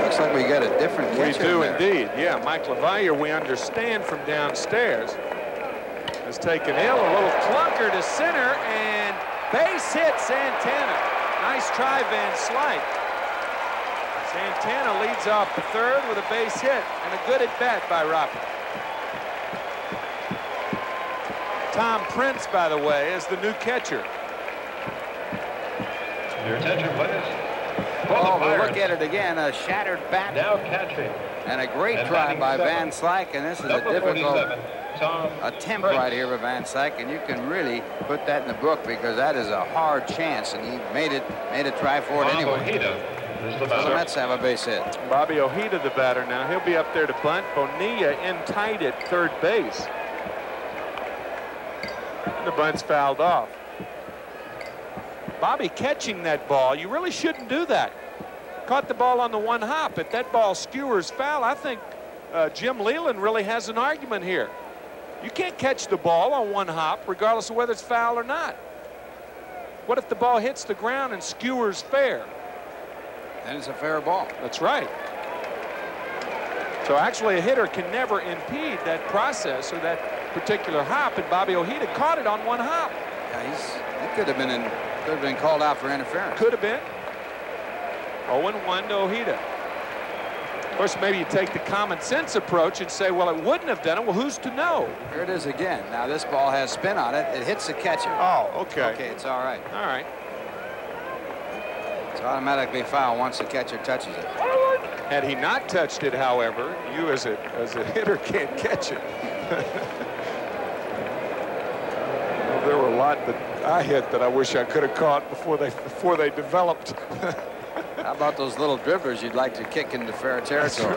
Looks like we got a different catcher. We do there. indeed. Yeah, Mike LaValliere, we understand from downstairs, has taken ill. A little clunker to center, and base hit Santana. Nice try, Van Slyke. Santana leads off the third with a base hit and a good at bat by Robbie. Tom Prince, by the way, is the new catcher. Your attention, please. Oh, we'll look at it again. A shattered bat. Now catching. And a great And try batting by seven. Van Slyke, and this is a Number difficult 47, Tom attempt Prince. right here by Van Slyke, and you can really put that in the book because that is a hard chance, and he made a try for it Bob anyway. Ojeda is the So the batter. Mets have a base hit. Bobby Ojeda, the batter now. He'll be up there to bunt. Bonilla in tight at third base. And the bunt's fouled off. Bobby catching that ball, you really shouldn't do that. Caught the ball on the one hop. If that ball skewers foul, I think Jim Leyland really has an argument here. You can't catch the ball on one hop regardless of whether it's foul or not. What if the ball hits the ground and skewers fair? Then it's a fair ball. That's right. So actually a hitter can never impede that process or that particular hop, and Bobby Ojeda caught it on one hop. Yeah, he could have been called out for interference. Could have been. 0-1 to Ojeda. Of course, maybe you take the common sense approach and say, well, it wouldn't have done it. Well, who's to know? Here it is again. Now this ball has spin on it. It hits the catcher. Oh, okay. Okay, it's all right. All right. It's automatically foul once the catcher touches it. Had he not touched it, however, you as a hitter can't catch it. Well, there were a lot that I hit that I wish I could have caught before they developed. How about those little dribblers you'd like to kick into fair territory?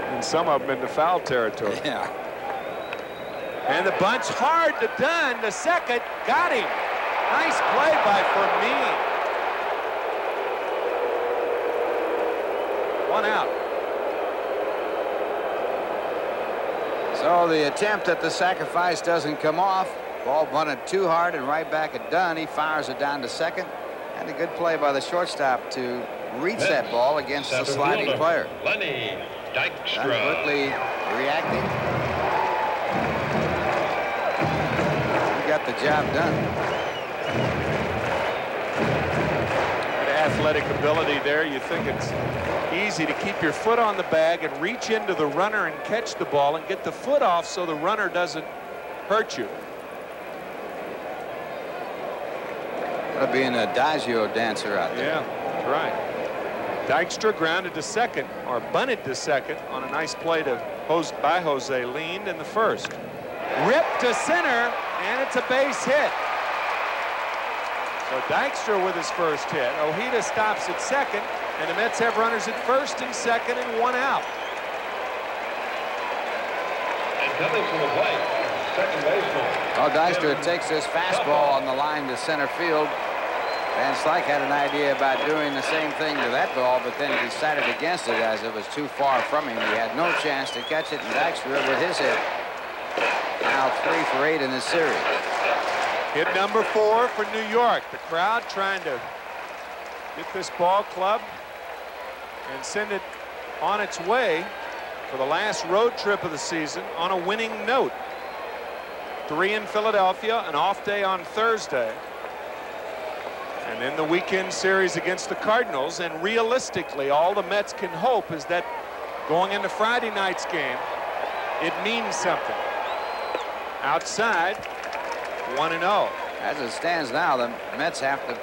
And some of them into foul territory. Yeah. And the bunt's hard to Dunn. The second got him. Nice play by Fermin. One out. So the attempt at the sacrifice doesn't come off. Ball bunted too hard and right back at Dunn. He fires it down to second. And a good play by the shortstop to reach that ball against the sliding player. Lenny Dunn Dykstra. quickly reacting. He got the job done. The athletic ability there. You think it's easy to keep your foot on the bag and reach into the runner and catch the ball and get the foot off so the runner doesn't hurt you. That'll be an adagio dancer out there. Yeah, that's right. Dykstra grounded to second, or bunted to second, on a nice play by Jose Leaned in the first. Ripped to center, and it's a base hit. So Dykstra with his first hit. Ojeda stops at second, and the Mets have runners at first and second and one out. Coming from the plate, second baseman. Well, Dykstra takes this fastball on the line to center field. Van Slyke had an idea about doing the same thing to that ball, but then decided against it as it was too far from him. He had no chance to catch it, and Dykstra with his hit. Now 3 for 8 in this series. Hit number 4 for New York. The crowd trying to get this ball club and send it on its way for the last road trip of the season on a winning note. 3 in Philadelphia, an off day on Thursday. And then the weekend series against the Cardinals. And realistically, all the Mets can hope is that going into Friday night's game, it means something. Outside, 1-0. As it stands now, the Mets have to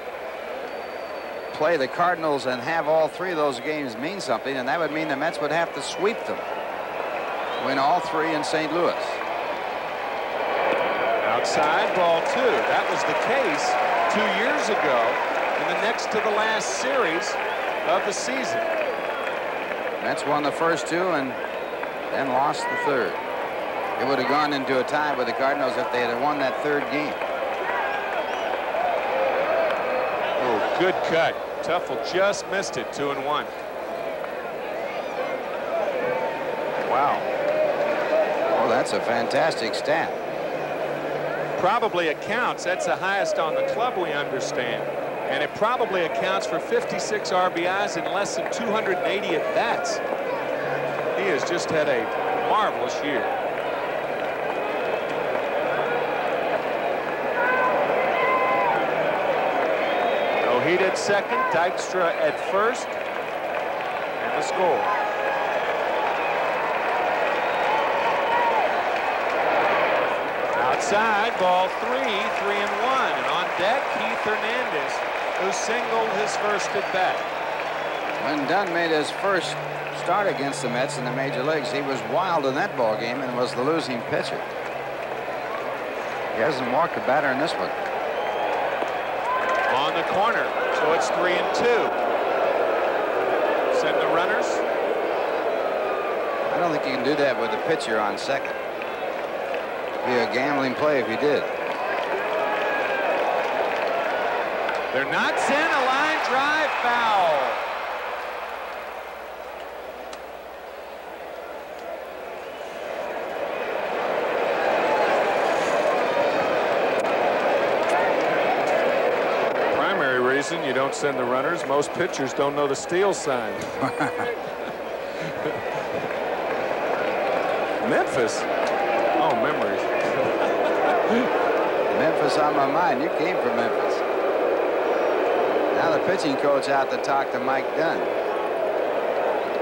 play the Cardinals and have all 3 of those games mean something, and that would mean the Mets would have to sweep them. Win all 3 in St. Louis. Outside, ball 2. That was the case 2 years ago in the next to the last series of the season. Mets won the first 2 and then lost the third. It would have gone into a tie with the Cardinals if they had won that 3rd game. Oh, good cut. Teufel just missed it. 2-1. Wow. Oh, that's a fantastic stat. Probably accounts, that's the highest on the club, we understand. And it probably accounts for 56 RBIs in less than 280 at-bats. He has just had a marvelous year. Heat at second, Dykstra at first, and the score. Outside, ball 3, 3-1, and on deck, Keith Hernandez, who singled his first at bat. When Dunn made his first start against the Mets in the major leagues, he was wild in that ball game and was the losing pitcher. He hasn't walked a batter in this one. On the corner, so it's 3-2. Send the runners. I don't think you can do that with the pitcher on second. It'd be a gambling play if you did. They're not sent. A line drive foul. You don't send the runners. Most pitchers don't know the steal sign. Memphis. Oh, memories. Memphis on my mind. You came from Memphis. Now the pitching coach out to talk to Mike Dunn.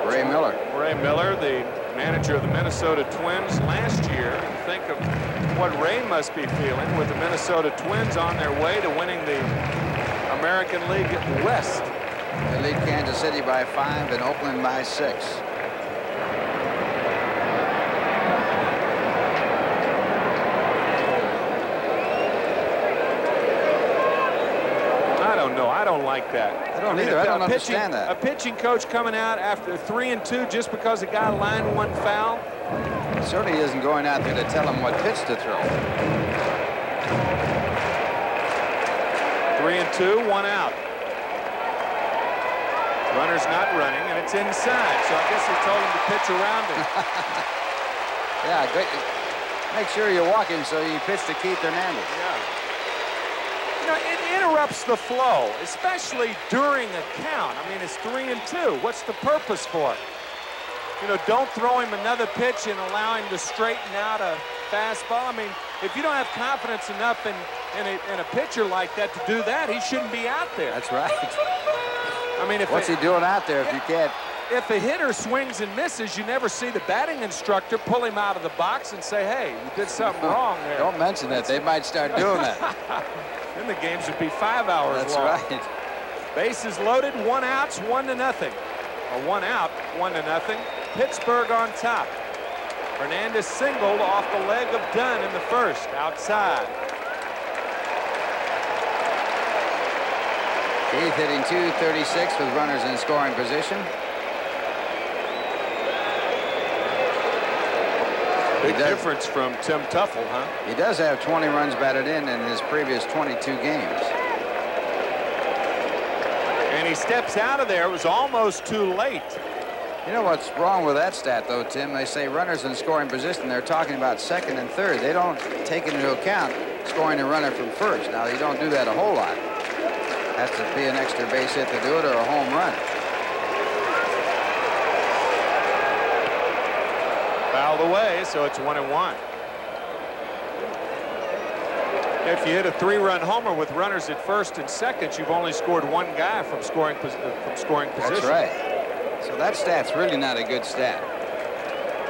Ray Miller. Ray Miller, the manager of the Minnesota Twins last year. Think of what Ray must be feeling with the Minnesota Twins on their way to winning the American League West. They lead Kansas City by 5 and Oakland by 6. I don't know. I don't like that. I don't either. I don't understand that. A pitching coach coming out after 3-2 just because a guy line one foul. Certainly isn't going out there to tell him what pitch to throw. 3-2, 1 out. Runner's not running, and it's inside, so I guess he told him to pitch around him. Yeah, great. Make sure you walk him so you pitch to Keith Hernandez. Yeah. You know, it interrupts the flow, especially during a count. I mean, it's 3-2. What's the purpose for it? You know, don't throw him another pitch and allow him to straighten out a fastball. I mean, if you don't have confidence enough in a pitcher like that to do that, he shouldn't be out there. That's right. I mean, what's he doing out there if you can't? If a hitter swings and misses, you never see the batting instructor pull him out of the box and say, hey, you did something wrong there. Don't mention that. They might start doing that. Then the games would be 5 hours long. That's right. Bases loaded, 1 out, 1-0. A 1 out, 1-0. Pittsburgh on top. Hernandez singled off the leg of Dunn in the first, outside. Keith hitting .236 with runners in scoring position. Big difference from Tim Tuffle, huh? He does have 20 runs batted in his previous 22 games. And he steps out of there. It was almost too late. You know what's wrong with that stat, though, Tim? They say runners in scoring position. They're talking about second and third. They don't take into account scoring a runner from first. Now, you don't do that a whole lot. Has to be an extra base hit to do it or a home run. Fouled away, so it's 1-1. If you hit a 3-run homer with runners at first and second, you've only scored one guy from scoring position. That's right. So that stat's really not a good stat.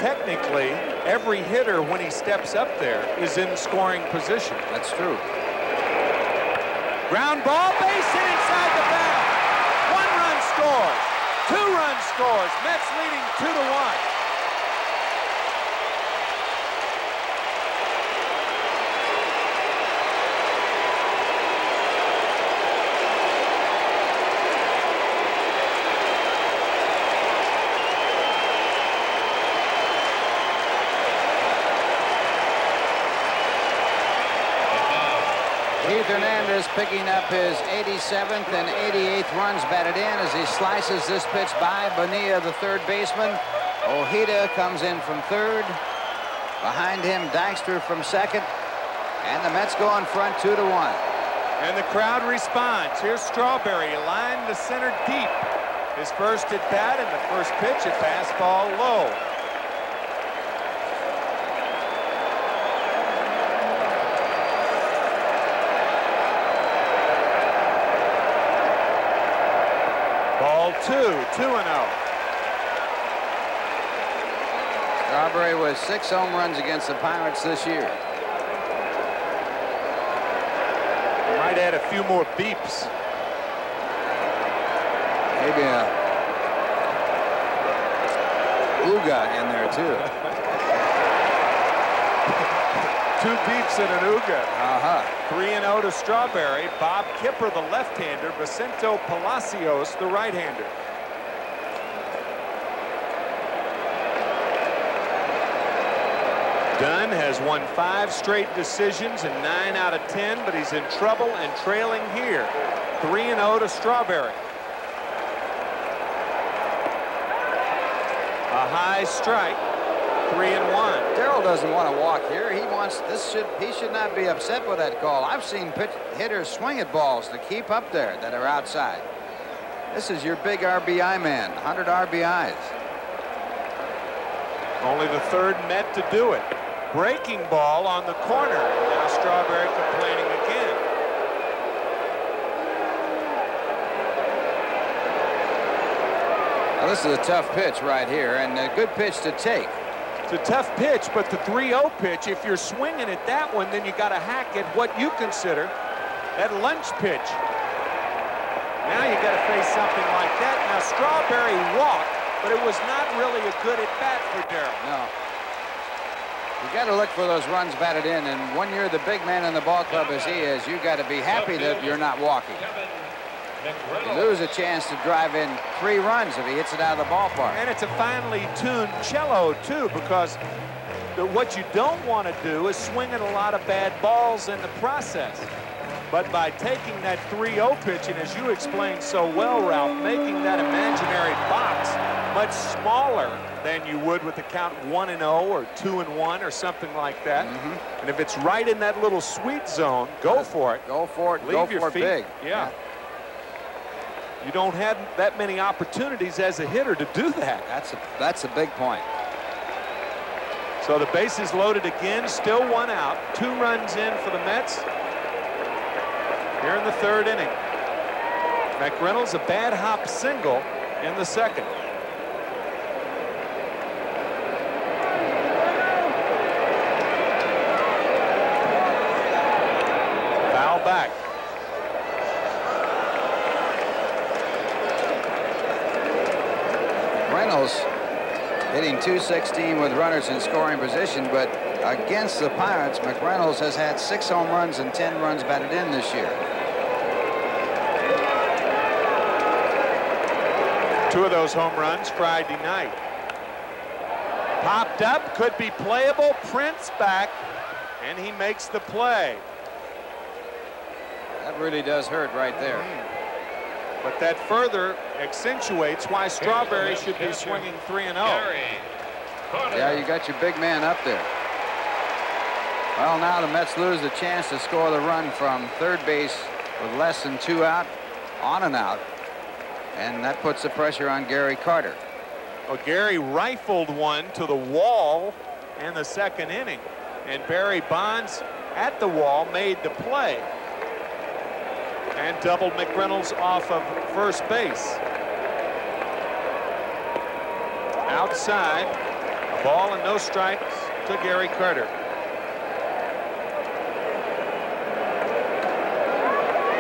Technically, every hitter, when he steps up there, is in scoring position. That's true. Ground ball, base hit inside the bag. 1 run scores. 2 run scores. Mets leading 2-1. Keith Hernandez picking up his 87th and 88th runs batted in as he slices this pitch by Bonilla, the third baseman. Ojeda comes in from third. Behind him, Dykstra from second. And the Mets go in front 2-1. And the crowd responds. Here's Strawberry, lined to center deep. His first at bat and the first pitch, a fastball low. Ball 2-0. Strawberry with 6 home runs against the Pirates this year. Might add a few more beeps. Maybe a ooga in there too. 2 beeps and an ooga. 3-0 to Strawberry. Bob Kipper, the left-hander. Vicente Palacios, the right-hander. Dunn has won 5 straight decisions and 9 out of 10, but he's in trouble and trailing here. 3-0 to Strawberry. A high strike. 3-1. Darrell doesn't want to walk here. He wants he should not be upset with that call. I've seen hitters swing at balls to keep up there that are outside. This is your big RBI man, 100 RBIs. Only the third Met to do it. Breaking ball on the corner. Now Strawberry complaining again. Now, this is a tough pitch right here and a good pitch to take. It's a tough pitch, but the 3-0 pitch, if you're swinging at that one, then you got to hack at what you consider that lunch pitch. Now you got to face something like that. Now Strawberry walked, but it was not really a good at bat for Darrell. No. You got to look for those runs batted in, and when you're the big man in the ball club as he is, you got to be happy that you're not walking. You lose a chance to drive in 3 runs if he hits it out of the ballpark. And it's a finely tuned cello too, because what you don't want to do is swing at a lot of bad balls in the process. But by taking that 3-0 pitch, and as you explained so well, Ralph, making that imaginary box much smaller than you would with the count 1-0 or 2-1 or something like that. And if it's right in that little sweet zone, go for it. Go for it. Leave Go your for it feet. big. Yeah. You don't have that many opportunities as a hitter to do that. That's a big point. So the bases loaded again, still 1 out. 2 runs in for the Mets here in the 3rd inning. McReynolds a bad hop single in the 2nd. Foul back. Reynolds hitting .216 with runners in scoring position, but against the Pirates, McReynolds has had 6 home runs and 10 runs batted in this year. 2 of those home runs Friday night. Popped up, could be playable. Prince back, and he makes the play. That really does hurt right there. But that further accentuates why Strawberry should be swinging 3-0. Yeah, you got your big man up there. Well, now the Mets lose the chance to score the run from third base with less than 2 out, on and out. And that puts the pressure on Gary Carter. Well, Gary rifled one to the wall in the second inning. And Barry Bonds at the wall made the play. And doubled McReynolds off of first base. Outside, a ball and no strikes to Gary Carter.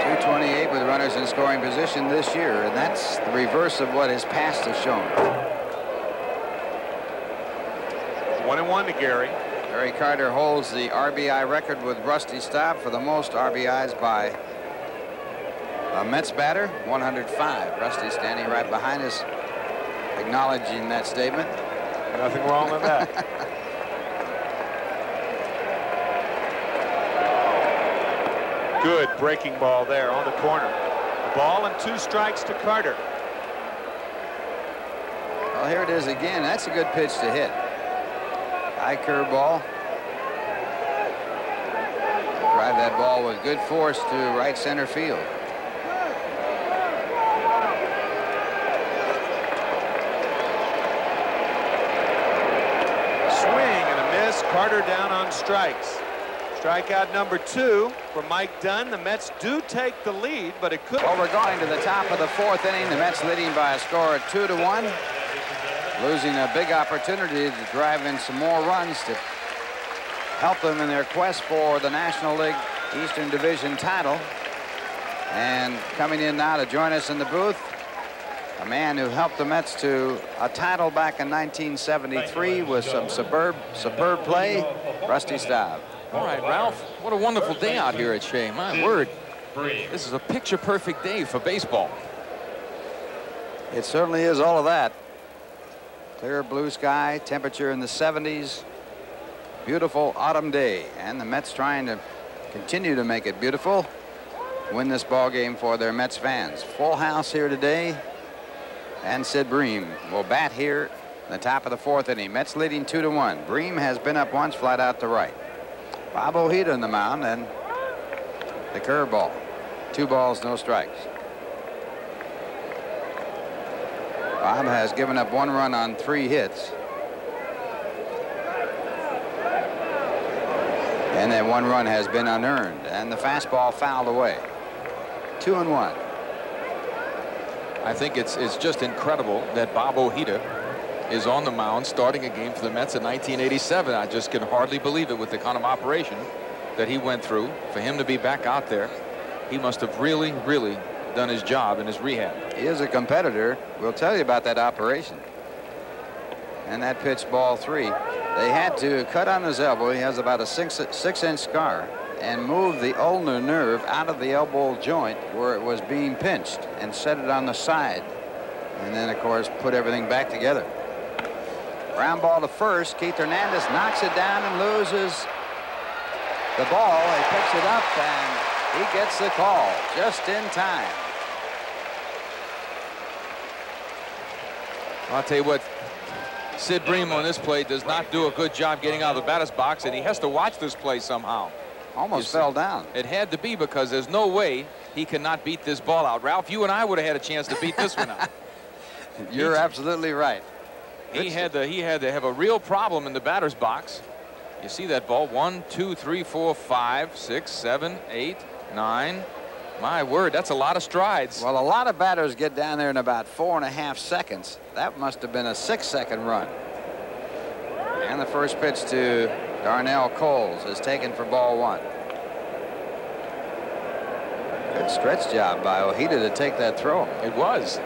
228 with runners in scoring position this year, and that's the reverse of what his past has shown. 1-1 to Gary. Gary Carter holds the RBI record with Rusty Staub for the most RBIs by a Mets batter, 105. Rusty standing right behind us, acknowledging that statement. Nothing wrong with that. Good breaking ball there on the corner. A ball and 2 strikes to Carter. Well, here it is again. That's a good pitch to hit. High curveball. Drive that ball with good force to right center field. Swing and a miss. Carter down on strikes. Strikeout number 2 for Mike Dunn. The Mets do take the lead, but it could. Well, we're going to the top of the 4th inning. The Mets leading by a score of 2-1. Losing a big opportunity to drive in some more runs to help them in their quest for the National League Eastern Division title. And coming in now to join us in the booth, a man who helped the Mets to a title back in 1973 with some superb play, Rusty Staub. All right, Ralph, what a wonderful day out here at Shea. My word, this is a picture-perfect day for baseball. It certainly is all of that. Clear blue sky, temperature in the 70s. Beautiful autumn day, and the Mets trying to continue to make it beautiful. Win this ball game for their Mets fans. Full house here today, and Sid Bream will bat here in the top of the 4th inning. Mets leading 2-1. Bream has been up once, flat out to right. Bob Ojeda in the mound, and the curveball. 2 balls, no strikes. Bob has given up 1 run on 3 hits. And that 1 run has been unearned, and the fastball fouled away. 2-1. I think it's just incredible that Bob Ojeda is on the mound starting a game for the Mets in 1987. I just can hardly believe it with the kind of operation that he went through. For him to be back out there, he must have really done his job in his rehab. He is a competitor. We'll tell you about that operation. And that pitch, ball 3. They had to cut on his elbow. He has about a 6-inch scar, and move the ulnar nerve out of the elbow joint where it was being pinched and set it on the side. And then, of course, put everything back together. Ground ball to first. Keith Hernandez knocks it down and loses the ball. He picks it up, and he gets the call just in time. I'll tell you what, Sid Bream on this play does not do a good job getting out of the batter's box, and he has to watch this play somehow. Almost fell down. It had to be, because there's no way he cannot beat this ball out. Ralph, you and I would have had a chance to beat this one out. You're absolutely right. He had to have a real problem in the batter's box. You see that ball? 1, 2, 3, 4, 5, 6, 7, 8, 9. My word, that's a lot of strides. Well, a lot of batters get down there in about 4.5 seconds. That must have been a 6-second run. And the first pitch to Darnell Coles is taken for ball 1. Good stretch job by Ojeda to take that throw. It was.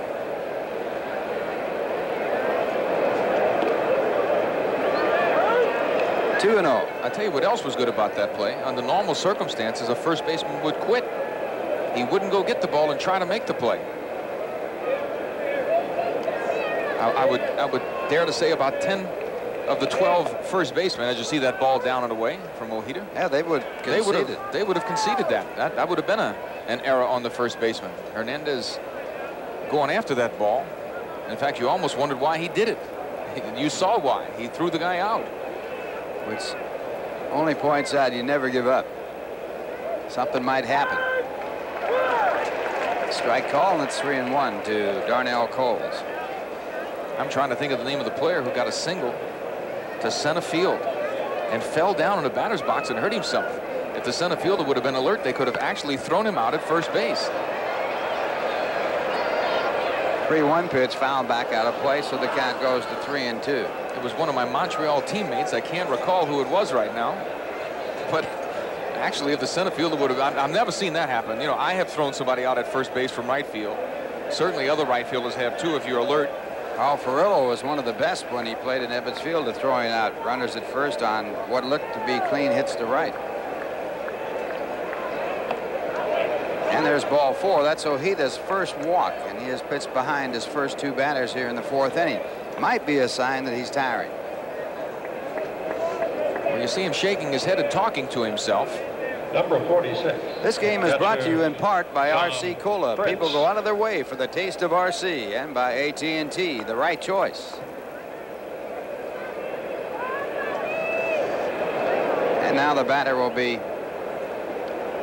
Two and 0. I tell you what else was good about that play. Under normal circumstances, a first baseman would quit. He wouldn't go get the ball and try to make the play. I would dare to say about 10 of the 12 first basemen, as you see that ball down and away from Ojeda. Yeah, they would concede it. They would have conceded that. That would have been an error on the first baseman. Hernandez going after that ball. In fact, you almost wondered why he did it. You saw why. He threw the guy out. Which only points out you never give up. Something might happen. Strike call, and it's 3-1 to Darnell Coles. I'm trying to think of the name of the player who got a single to center field and fell down in the batter's box and hurt himself. If the center fielder would have been alert, they could have actually thrown him out at first base. 3-1 pitch, foul back out of play, so the count goes to 3-2. It was one of my Montreal teammates. I can't recall who it was right now, but actually, if the center fielder would have, I've never seen that happen. You know, I have thrown somebody out at first base from right field. Certainly other right fielders have too, if you're alert. Carl Furillo was one of the best when he played in Ebbets Field at throwing out runners at first on what looked to be clean hits to right. And there's ball 4. That's Ojeda's first walk, and he has pitched behind his first 2 batters here in the 4th inning. Might be a sign that he's tiring. Well, you see him shaking his head and talking to himself. Number 46. This game is brought to you in part by RC Cola. Prince. People go out of their way for the taste of RC, and by AT&T, the right choice. And now the batter will be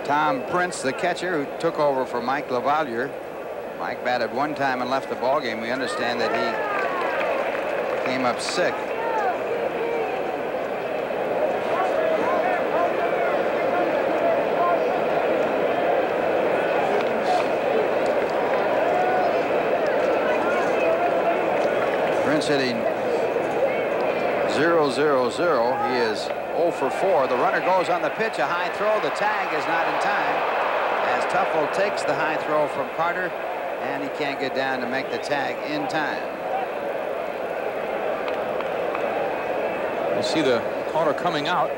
Tom Prince, the catcher, who took over for Mike LaValliere. Mike batted 1 time and left the ballgame. We understand that he came up sick. Prince hitting 0-0-0. He is 0 for 4. The runner goes on the pitch. A high throw. The tag is not in time as Tuffle takes the high throw from Carter, and he can't get down to make the tag in time. You see the Carter coming out.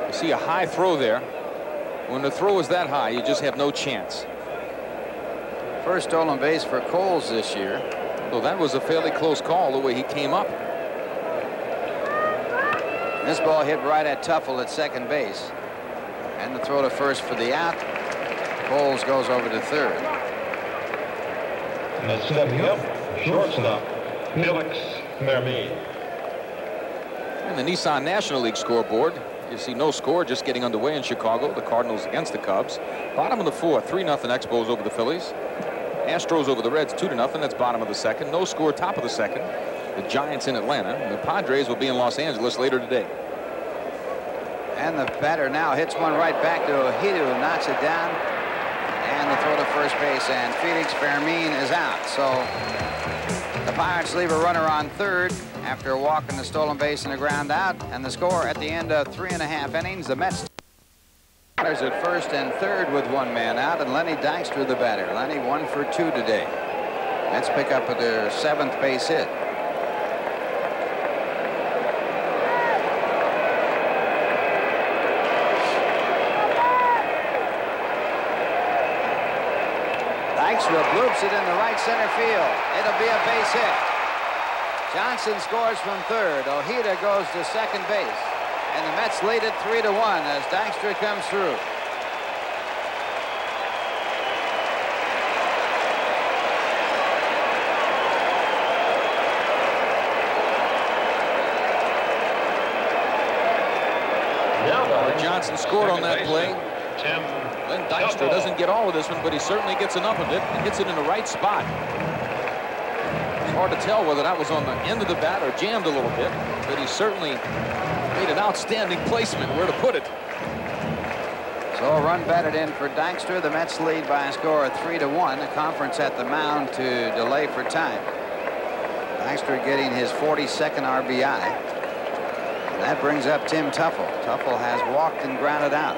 You see a high throw there. When the throw is that high, you just have no chance. First stolen base for Coles this year. Well, that was a fairly close call the way he came up. This ball hit right at Tuffle at second base. And the throw to first for the out. Coles goes over to third. And stepping up, shortstop, Felix Fermin. And the Nissan National League scoreboard, you see no score, just getting underway in Chicago. The Cardinals against the Cubs. Bottom of the 4th, 3-0 Expos over the Phillies. Astros over the Reds 2-0. That's bottom of the 2nd. No score, top of the 2nd. The Giants in Atlanta. And the Padres will be in Los Angeles later today. And the batter now hits one right back to Ojeda, who knocks it down. And the throw to first base, and Felix Fermin is out. So the Pirates leave a runner on third after a walk in the stolen base and a ground out. And the score at the end of 3.5 innings, the Mets runners at first and third with 1 man out, and Lenny Dykstra the batter. Lenny 1 for 2 today. Mets pick up their 7th base hit. Dykstra bloops it in the right center field. It'll be a base hit. Johnson scores from third. Ojeda goes to second base. And the Mets lead it 3-1 as Dykstra comes through. Johnson scored on that play. Len Dykstra doesn't get all of this one, but he certainly gets enough of it and hits it in the right spot. It's hard to tell whether that was on the end of the bat or jammed a little bit, but he certainly made an outstanding placement where to put it. So a run batted in for Dykstra. The Mets lead by a score of 3-1. The conference at the mound to delay for time. Dykstra getting his 42nd RBI. And that brings up Tim Tuffle. Tuffle has walked and grounded out.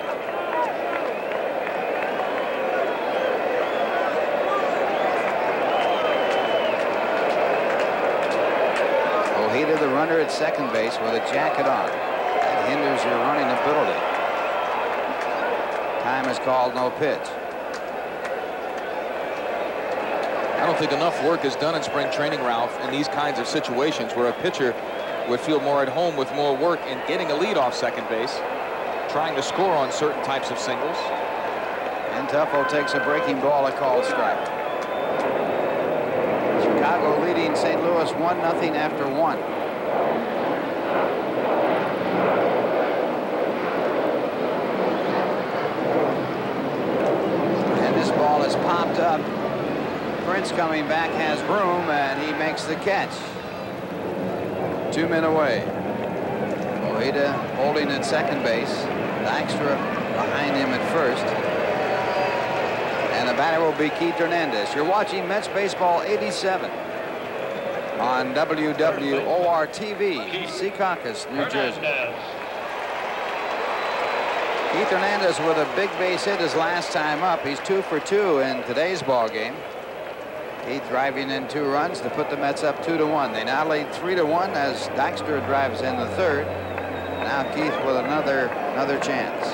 Ojeda, the runner at second base with a jacket on. That hinders your running ability. Time is called, no pitch. I don't think enough work is done in spring training, Ralph, in these kinds of situations where a pitcher would feel more at home with more work in getting a lead off second base, trying to score on certain types of singles. And Tuffo takes a breaking ball, a called strike. Chicago leading St. Louis 1-0 after 1. And this ball is popped up. Prince coming back has room, and he makes the catch. 2 men away. Ojeda holding at second base. Dykstra behind him at first. And the batter will be Keith Hernandez. You're watching Mets Baseball 87 on WWOR-TV, Secaucus, New Jersey. Keith Hernandez with a big base hit his last time up. He's 2 for 2 in today's ball game. Keith driving in 2 runs to put the Mets up 2-1. They now lead 3-1 as Dykstra drives in the third. Now Keith with another chance.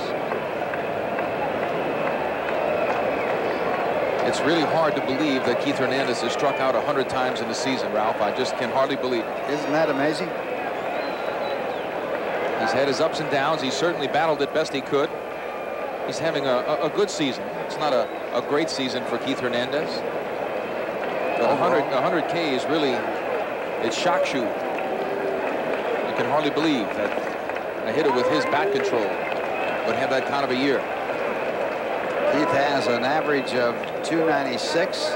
It's really hard to believe that Keith Hernandez has struck out 100 times in the season, Ralph. I just can hardly believe it. Isn't that amazing? He's had his ups and downs. He certainly battled it best he could. He's having a good season. It's not a great season for Keith Hernandez. But 100K is really, it shocks you. You can hardly believe that a hitter with his bat control would have that kind of a year. Keith has an average of 296,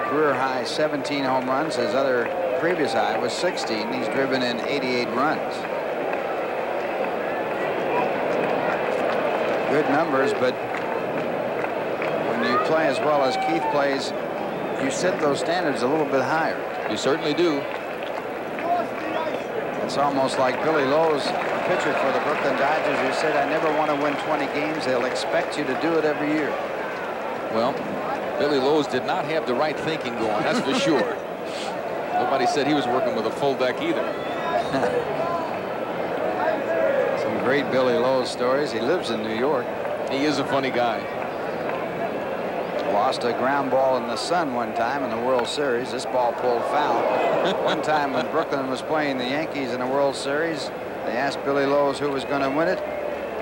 career high 17 home runs. His other previous high was 16. He's driven in 88 runs. Good numbers, but when you play as well as Keith plays, you set those standards a little bit higher. You certainly do. It's almost like Billy Lowe's pitcher for the Brooklyn Dodgers, who said, I never want to win 20 games. They'll expect you to do it every year. Well, Billy Lowe's did not have the right thinking going, that's for sure. Nobody said he was working with a full deck either. Some great Billy Lowe's stories. He lives in New York. He is a funny guy. Lost a ground ball in the sun one time in the World Series. This ball pulled foul. One time when Brooklyn was playing the Yankees in the World Series, they asked Billy Lowe's who was going to win it.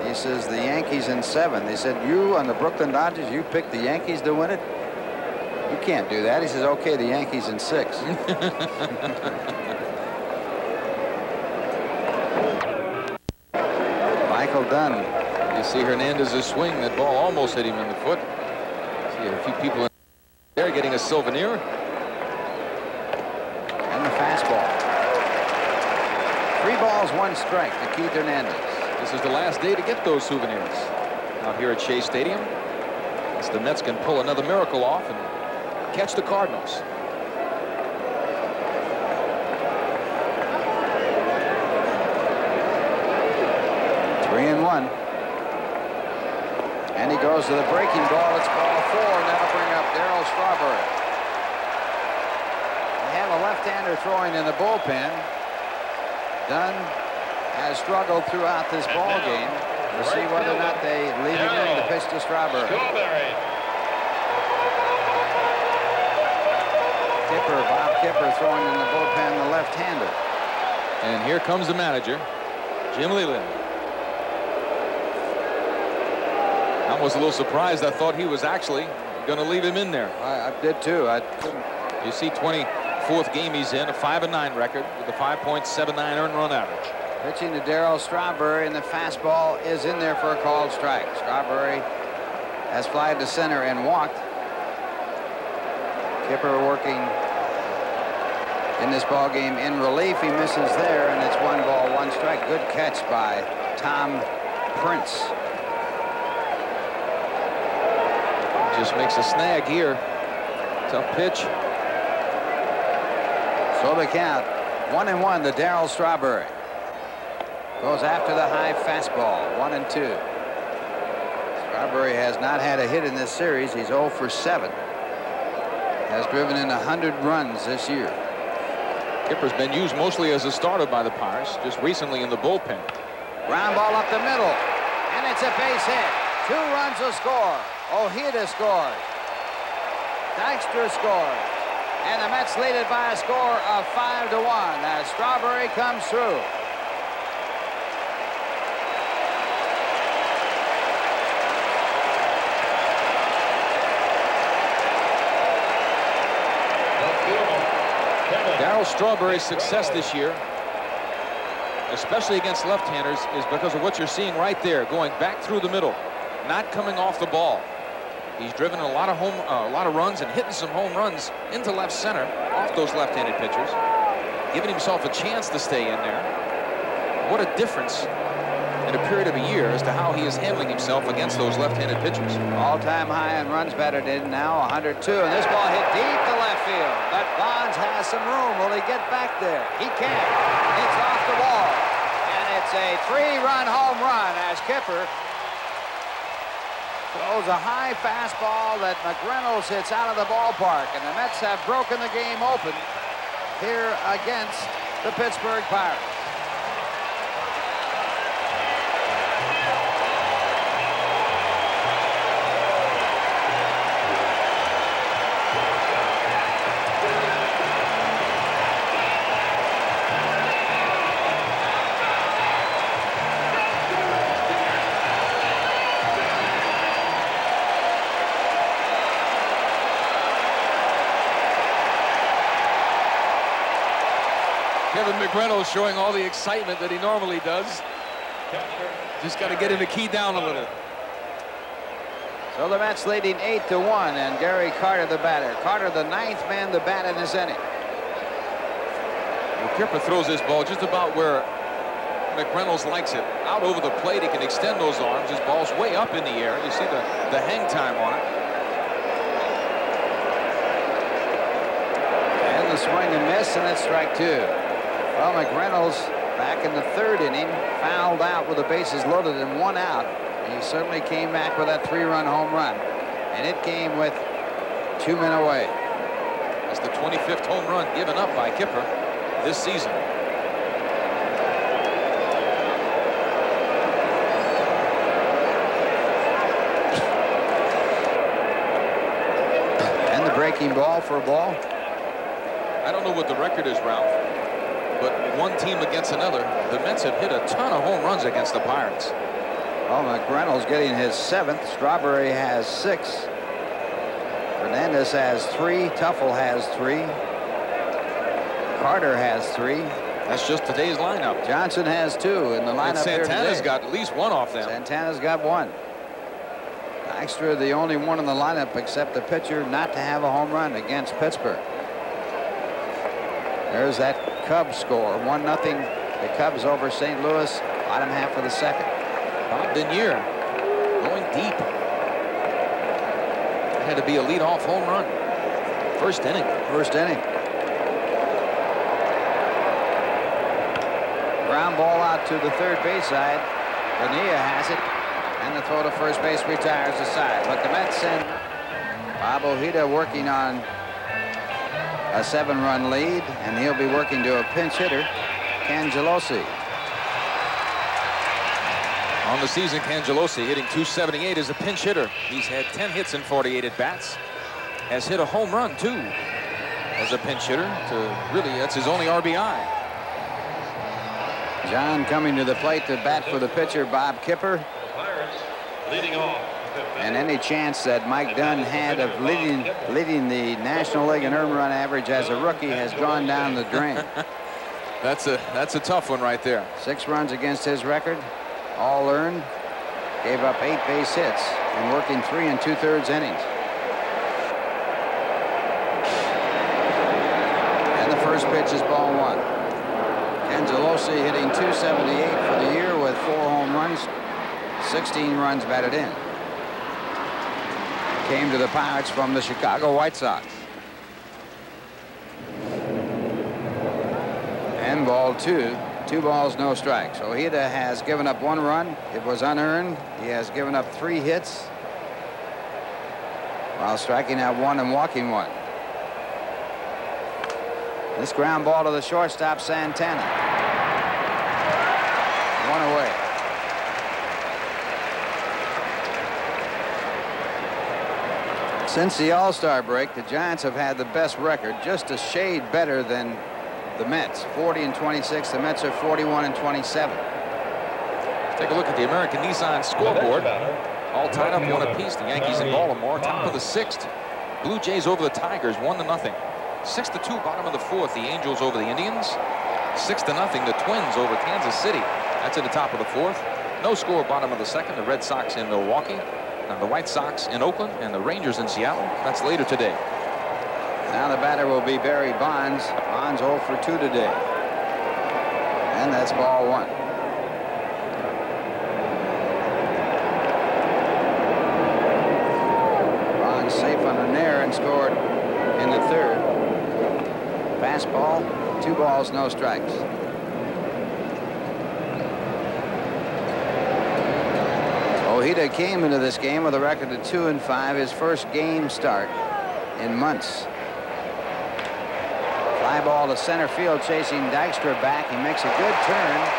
He says the Yankees in 7. They said, you on the Brooklyn Dodgers, you picked the Yankees to win it? You can't do that. He says, okay, the Yankees in 6. Michael Dunn. You see Hernandez's swing. That ball almost hit him in the foot. See a few people in there getting a souvenir. And the fastball. 3 balls, 1 strike to Keith Hernandez. This is the last day to get those souvenirs out here at Shea Stadium. As the Mets can pull another miracle off and catch the Cardinals. Three and 1. And he goes to the breaking ball. It's ball 4, and that'll bring up Darryl Strawberry. They have a left-hander throwing in the bullpen. Dunn has struggled throughout this ball game to see whether or not they leave him in to pitch to Strawberry. Bob Kipper throwing in the bullpen, the left-hander. And here comes the manager, Jim Leyland. I was a little surprised. I thought he was actually going to leave him in there. I did too. You see 24th game he's in, a 5-9 record with a 5.79 earned run average. Pitching to Darryl Strawberry, and the fastball is in there for a called strike. Strawberry has flied to center and walked. Kipper working in this ball game in relief. He misses there, and it's 1 ball, 1 strike. Good catch by Tom Prince. Just makes a snag here. Tough pitch. So the count 1-1 to Darryl Strawberry. Goes after the high fastball. 1-2. Strawberry has not had a hit in this series. He's 0 for 7. Has driven in 100 runs this year. Kipper's been used mostly as a starter by the Pirates, just recently in the bullpen. Ground ball up the middle, and it's a base hit. 2 runs a score. Ojeda scores. Dykstra scores. And the Mets lead it by a score of 5-1 as Strawberry comes through. Darryl Strawberry's success this year, especially against left-handers, is because of what you're seeing right there, going back through the middle, not coming off the ball. He's driven a lot of runs and hitting some home runs into left center off those left-handed pitchers, giving himself a chance to stay in there. What a difference in a period of a year as to how he is handling himself against those left-handed pitchers. All-time high in runs batted in now, 102, and this ball hit deep to left field. But Bonds has some room. Will he get back there? He can't. It's off the wall, and it's a 3-run home run as Kipper throws a high fastball that McReynolds hits out of the ballpark, and the Mets have broken the game open here against the Pittsburgh Pirates. Kevin McReynolds showing all the excitement that he normally does. Just got to get him to key down a little. So the Mets leading 8-1, and Gary Carter the batter. Carter the 9th man to bat in this inning. Well, Kipper throws this ball just about where McReynolds likes it. Out over the plate, he can extend those arms. His ball's way up in the air. You see the hang time on it. And the swing and miss, and it's strike 2. Well, McReynolds back in the 3rd inning, fouled out with the bases loaded and 1 out. He certainly came back with that 3-run home run, and it came with 2 men away. That's the 25th home run given up by Kipper this season. And the breaking ball for a ball. I don't know what the record is, Ralph, but one team against another, the Mets have hit a ton of home runs against the Pirates. Well, McReynolds getting his 7th. Strawberry has 6. Hernandez has 3. Tuffle has 3. Carter has 3. That's just today's lineup. Johnson has 2 in the lineup here today. Santana's got at least 1 off them. Santana's got 1. Dykstra the only one in the lineup except the pitcher not to have a home run against Pittsburgh. There's that Cubs score, 1-0. The Cubs over St. Louis, bottom half of the 2nd. Bob Denier going deep. It had to be a leadoff home run. First inning. First inning. Ground ball out to the 3rd base side. Bonilla has it, and the throw to first base retires the side. But the Mets send Bob Ojeda working on a 7-run lead, and he'll be working to a pinch hitter, Cangelosi. On the season, Cangelosi hitting .278 as a pinch hitter. He's had 10 hits in 48 at-bats. Has hit a home run, too, as a pinch hitter. That's his only RBI. John coming to the plate to bat for the pitcher, Bob Kipper. Pirates leading off. And any chance that Mike Dunn had of leading the National League in earned run average as a rookie has gone down the drain. That's a tough one right there. 6 runs against his record, all earned. Gave up 8 base hits and working 3 2/3 innings. And the first pitch is ball 1. Cangelosi hitting .278 for the year with 4 home runs, 16 runs batted in. Came to the Pirates from the Chicago White Sox. And ball 2. 2 balls, no strikes. Ojeda has given up 1 run. It was unearned. He has given up 3 hits while striking out 1 and walking 1. This ground ball to the shortstop, Santana. 1 away. Since the All-Star break, the Giants have had the best record, just a shade better than the Mets. 40-26. The Mets are 41-27. Take a look at the American Nissan scoreboard. All tied up 1 apiece. The Yankees in Baltimore. Top of the 6th. Blue Jays over the Tigers 1-0. 6-2 bottom of the 4th. The Angels over the Indians. 6-0 the Twins over Kansas City. That's at the top of the 4th. No score bottom of the 2nd. The Red Sox in Milwaukee. The White Sox in Oakland and the Rangers in Seattle. That's later today. Now the batter will be Barry Bonds. Bonds 0 for 2 today. And that's ball 1. Bonds safe on an error and scored in the 3rd. Fastball, 2 balls, no strikes. Ojeda came into this game with a record of 2-5, his first game start in months. Fly ball to center field, chasing Dykstra back. He makes a good turn,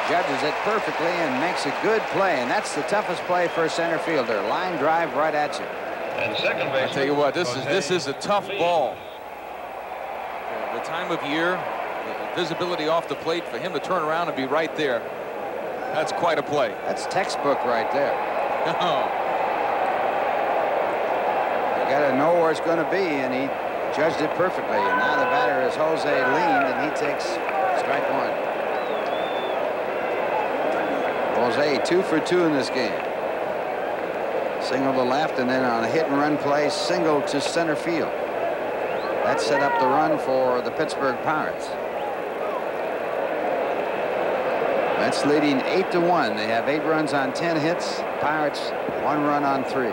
judges it perfectly, and makes a good play. And that's the toughest play for a center fielder. Line drive right at you. And second base. I tell you what, this is a tough ball. The time of year, the visibility off the plate, for him to turn around and be right there. That's quite a play. That's textbook right there. You got to know where it's going to be, and he judged it perfectly. And now the batter is Jose Lean, and he takes strike 1. Jose 2 for 2 in this game. Single to left, and then on a hit and run play, single to center field. That set up the run for the Pittsburgh Pirates. Mets leading 8-1. They have 8 runs on 10 hits. Pirates 1 run on 3.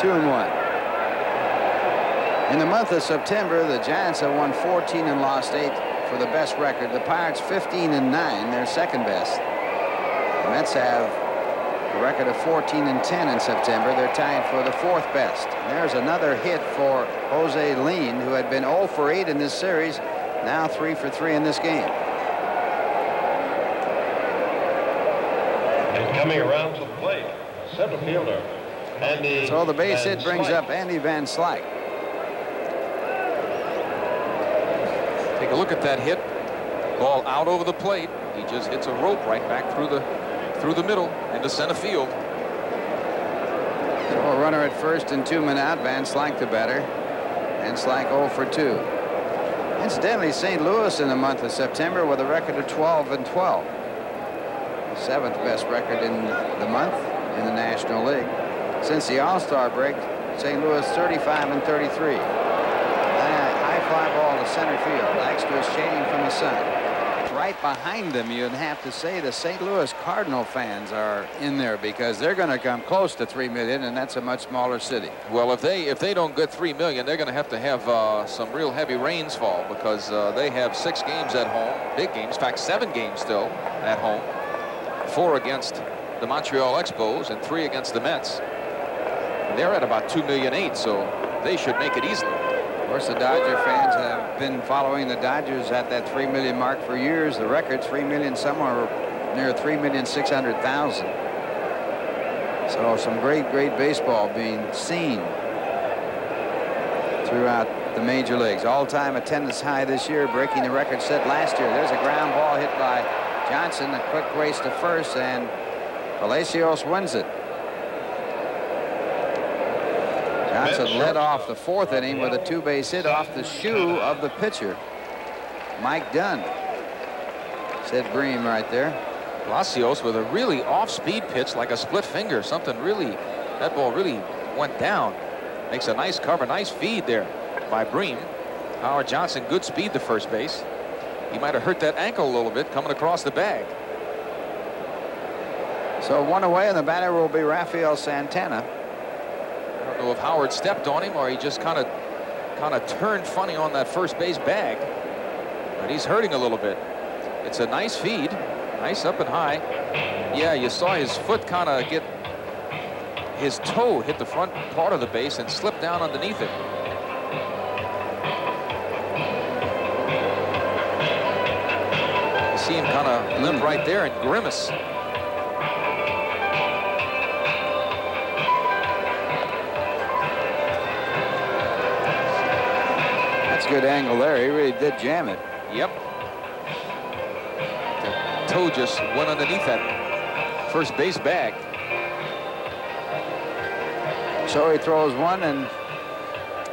2-1. In the month of September, the Giants have won 14 and lost 8 for the best record. The Pirates 15-9, their second best. The Mets have a record of 14-10 in September. They're tied for the 4th best. And there's another hit for Jose Lean, who had been 0 for 8 in this series. Now 3 for 3 in this game. And coming around to the plate, center fielder Andy. So the base Van hit brings Slyke. up Andy Van Slyke. Take a look at that hit. Ball out over the plate. He just hits a rope right back through the middle into center field. So a runner at first and 2 men out. Van Slyke the batter. Van Slyke 0 for 2. Incidentally, St. Louis in the month of September with a record of 12-12. 7th best record in the month in the National League. Since the All-Star break, St. Louis 35-33. High fly ball to center field. Dykstra is shading from the sun. Right behind them, you'd have to say the St. Louis Cardinal fans are in there, because they're going to come close to 3 million, and that's a much smaller city. Well, if they don't get 3 million, they're going to have some real heavy rains fall, because they have 6 games at home, big games. In fact, 7 games still at home. 4 against the Montreal Expos and 3 against the Mets. And they're at about 2.8 million, so they should make it easily. Of course, the Dodger fans have been following the Dodgers at that 3 million mark for years. The record 3 million, somewhere near 3,600,000. So some great baseball being seen throughout the major leagues. All-time attendance high this year, breaking the record set last year. There's a ground ball hit by Johnson, a quick race to first, and Palacios wins it. Johnson led off the 4th inning with a 2-base hit off the shoe of the pitcher, Mike Dunn. Sid Bream right there. Palacios with a really off-speed pitch, like a split finger. Something really, that ball really went down. Makes a nice cover, nice feed there by Bream. Howard Johnson, good speed to first base. He might have hurt that ankle a little bit coming across the bag. So 1 away, and the batter will be Rafael Santana. I don't know if Howard stepped on him or he just kind of turned funny on that first base bag, but he's hurting a little bit. It's a nice feed, nice up and high. Yeah, you saw his foot kind of get, his toe hit the front part of the base and slipped down underneath it. You see him kind of limp right there and grimace. That's a good angle there. He really did jam it. Yep. The toe just went underneath that first base bag. So he throws one and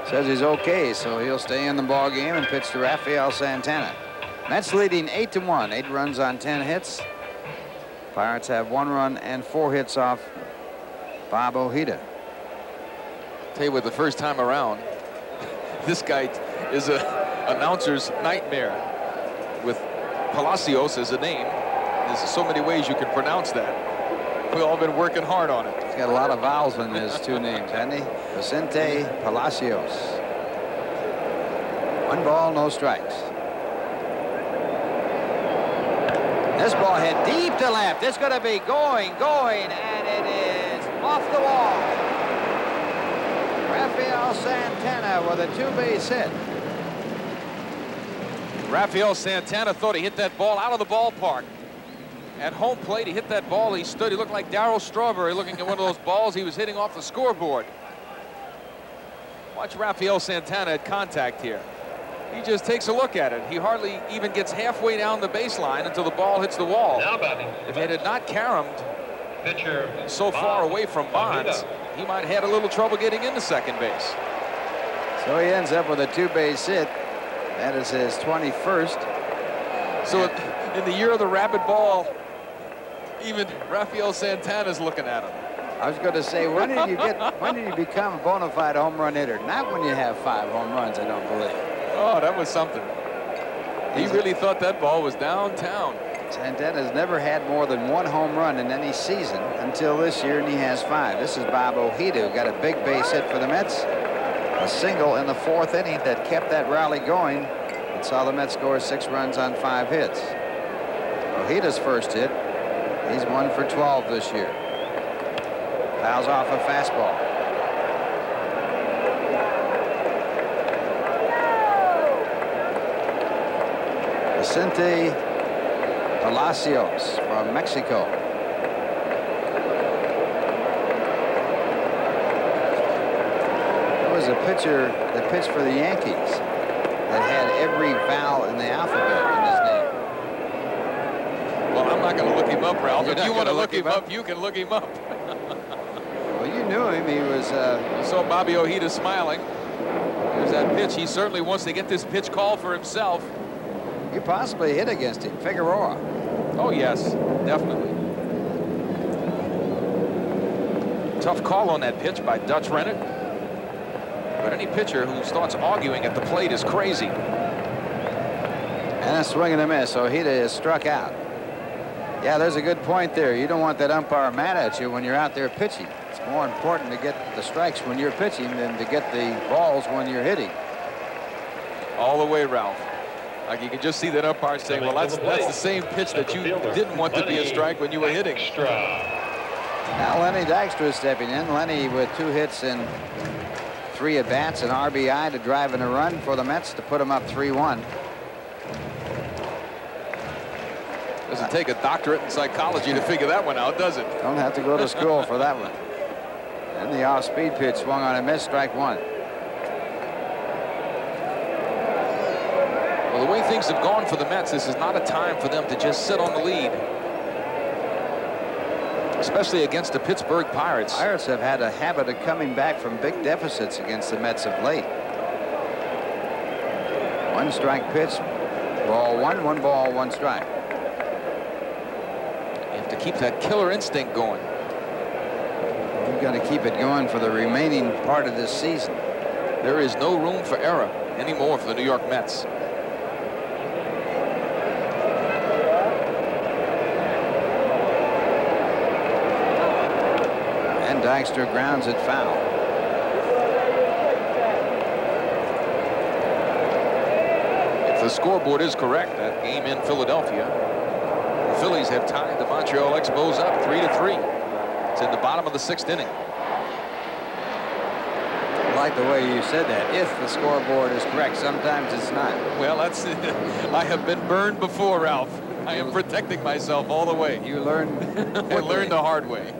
says he's okay, so he'll stay in the ball game and pitch to Rafael Santana. Mets leading 8-1, 8 runs on 10 hits. Pirates have 1 run and 4 hits off Bob Ojeda. Tell you what, the first time around, this guy is a announcer's nightmare with Palacios as a name. There's so many ways you can pronounce that. We've all been working hard on it. He's got a lot of vowels in his 2 names, hasn't he? Vicente Palacios. 1 ball, no strikes. This ball hit deep to left. It's going to be going, and it is off the wall. Rafael Santana with a 2-base hit. Rafael Santana thought he hit that ball out of the ballpark. At home plate, he hit that ball. He stood. He looked like Darryl Strawberry looking at one of those balls he was hitting off the scoreboard. Watch Rafael Santana at contact here. He just takes a look at it. He hardly even gets halfway down the baseline until the ball hits the wall. Now batting. If it had not caromed Pitcher so far away from Bonds, he might have had a little trouble getting into second base. So he ends up with a 2-base hit. That is his 21st. So in the year of the rapid ball, even Rafael Santana's looking at him. I was going to say, when did you become a bona fide home run hitter? Not when you have 5 home runs, I don't believe. Oh, that was something. He really thought that ball was downtown. Santana's never had more than 1 home run in any season until this year, and he has 5. This is Bob Ojeda, who got a big base hit for the Mets. A single in the 4th inning that kept that rally going and saw the Mets score 6 runs on 5 hits. Ojeda's first hit, he's 1 for 12 this year. Fouls off a fastball. Vicente Palacios from Mexico. There was a pitcher that pitched for the Yankees that had every vowel in the alphabet in his name. Well, I'm not going to look him up, Ralph. You're If not you want to gonna look look him him up, you can look him up. Well, you knew him. He was. You saw Bobby Ojeda smiling. There's that pitch. He certainly wants to get this pitch called for himself. You possibly hit against him, Figueroa. Oh, yes, definitely. Tough call on that pitch by Dutch Rennett. But any pitcher who starts arguing at the plate is crazy. And a swing and a miss. Ojeda is struck out. Yeah, there's a good point there. You don't want that umpire mad at you when you're out there pitching. It's more important to get the strikes when you're pitching than to get the balls when you're hitting. All the way, Ralph. Like you can just see that umpire saying, well, that's the same pitch that you didn't want to be a strike when you were hitting. Now Lenny Dykstra is stepping in. Lenny with 2 hits and 3 at-bats and RBI to drive in a run for the Mets to put them up 3-1. Doesn't take a doctorate in psychology to figure that one out, does it? Don't have to go to school for that one. And the off-speed pitch swung on a miss, strike 1. Well, the way things have gone for the Mets, this is not a time for them to just sit on the lead. Especially against the Pittsburgh Pirates. Pirates have had a habit of coming back from big deficits against the Mets of late. 1 strike pitch, ball 1, 1 ball, 1 strike. You have to keep that killer instinct going. You've got to keep it going for the remaining part of this season. There is no room for error anymore for the New York Mets. And Dykstra grounds it foul. If the scoreboard is correct, that game in Philadelphia, the Phillies have tied the Montreal Expos up 3-3. It's in the bottom of the 6th inning. I like the way you said that. If the scoreboard is correct, sometimes it's not. Well, that's I have been burned before, Ralph. I am protecting myself all the way. You learned I learned the hard way.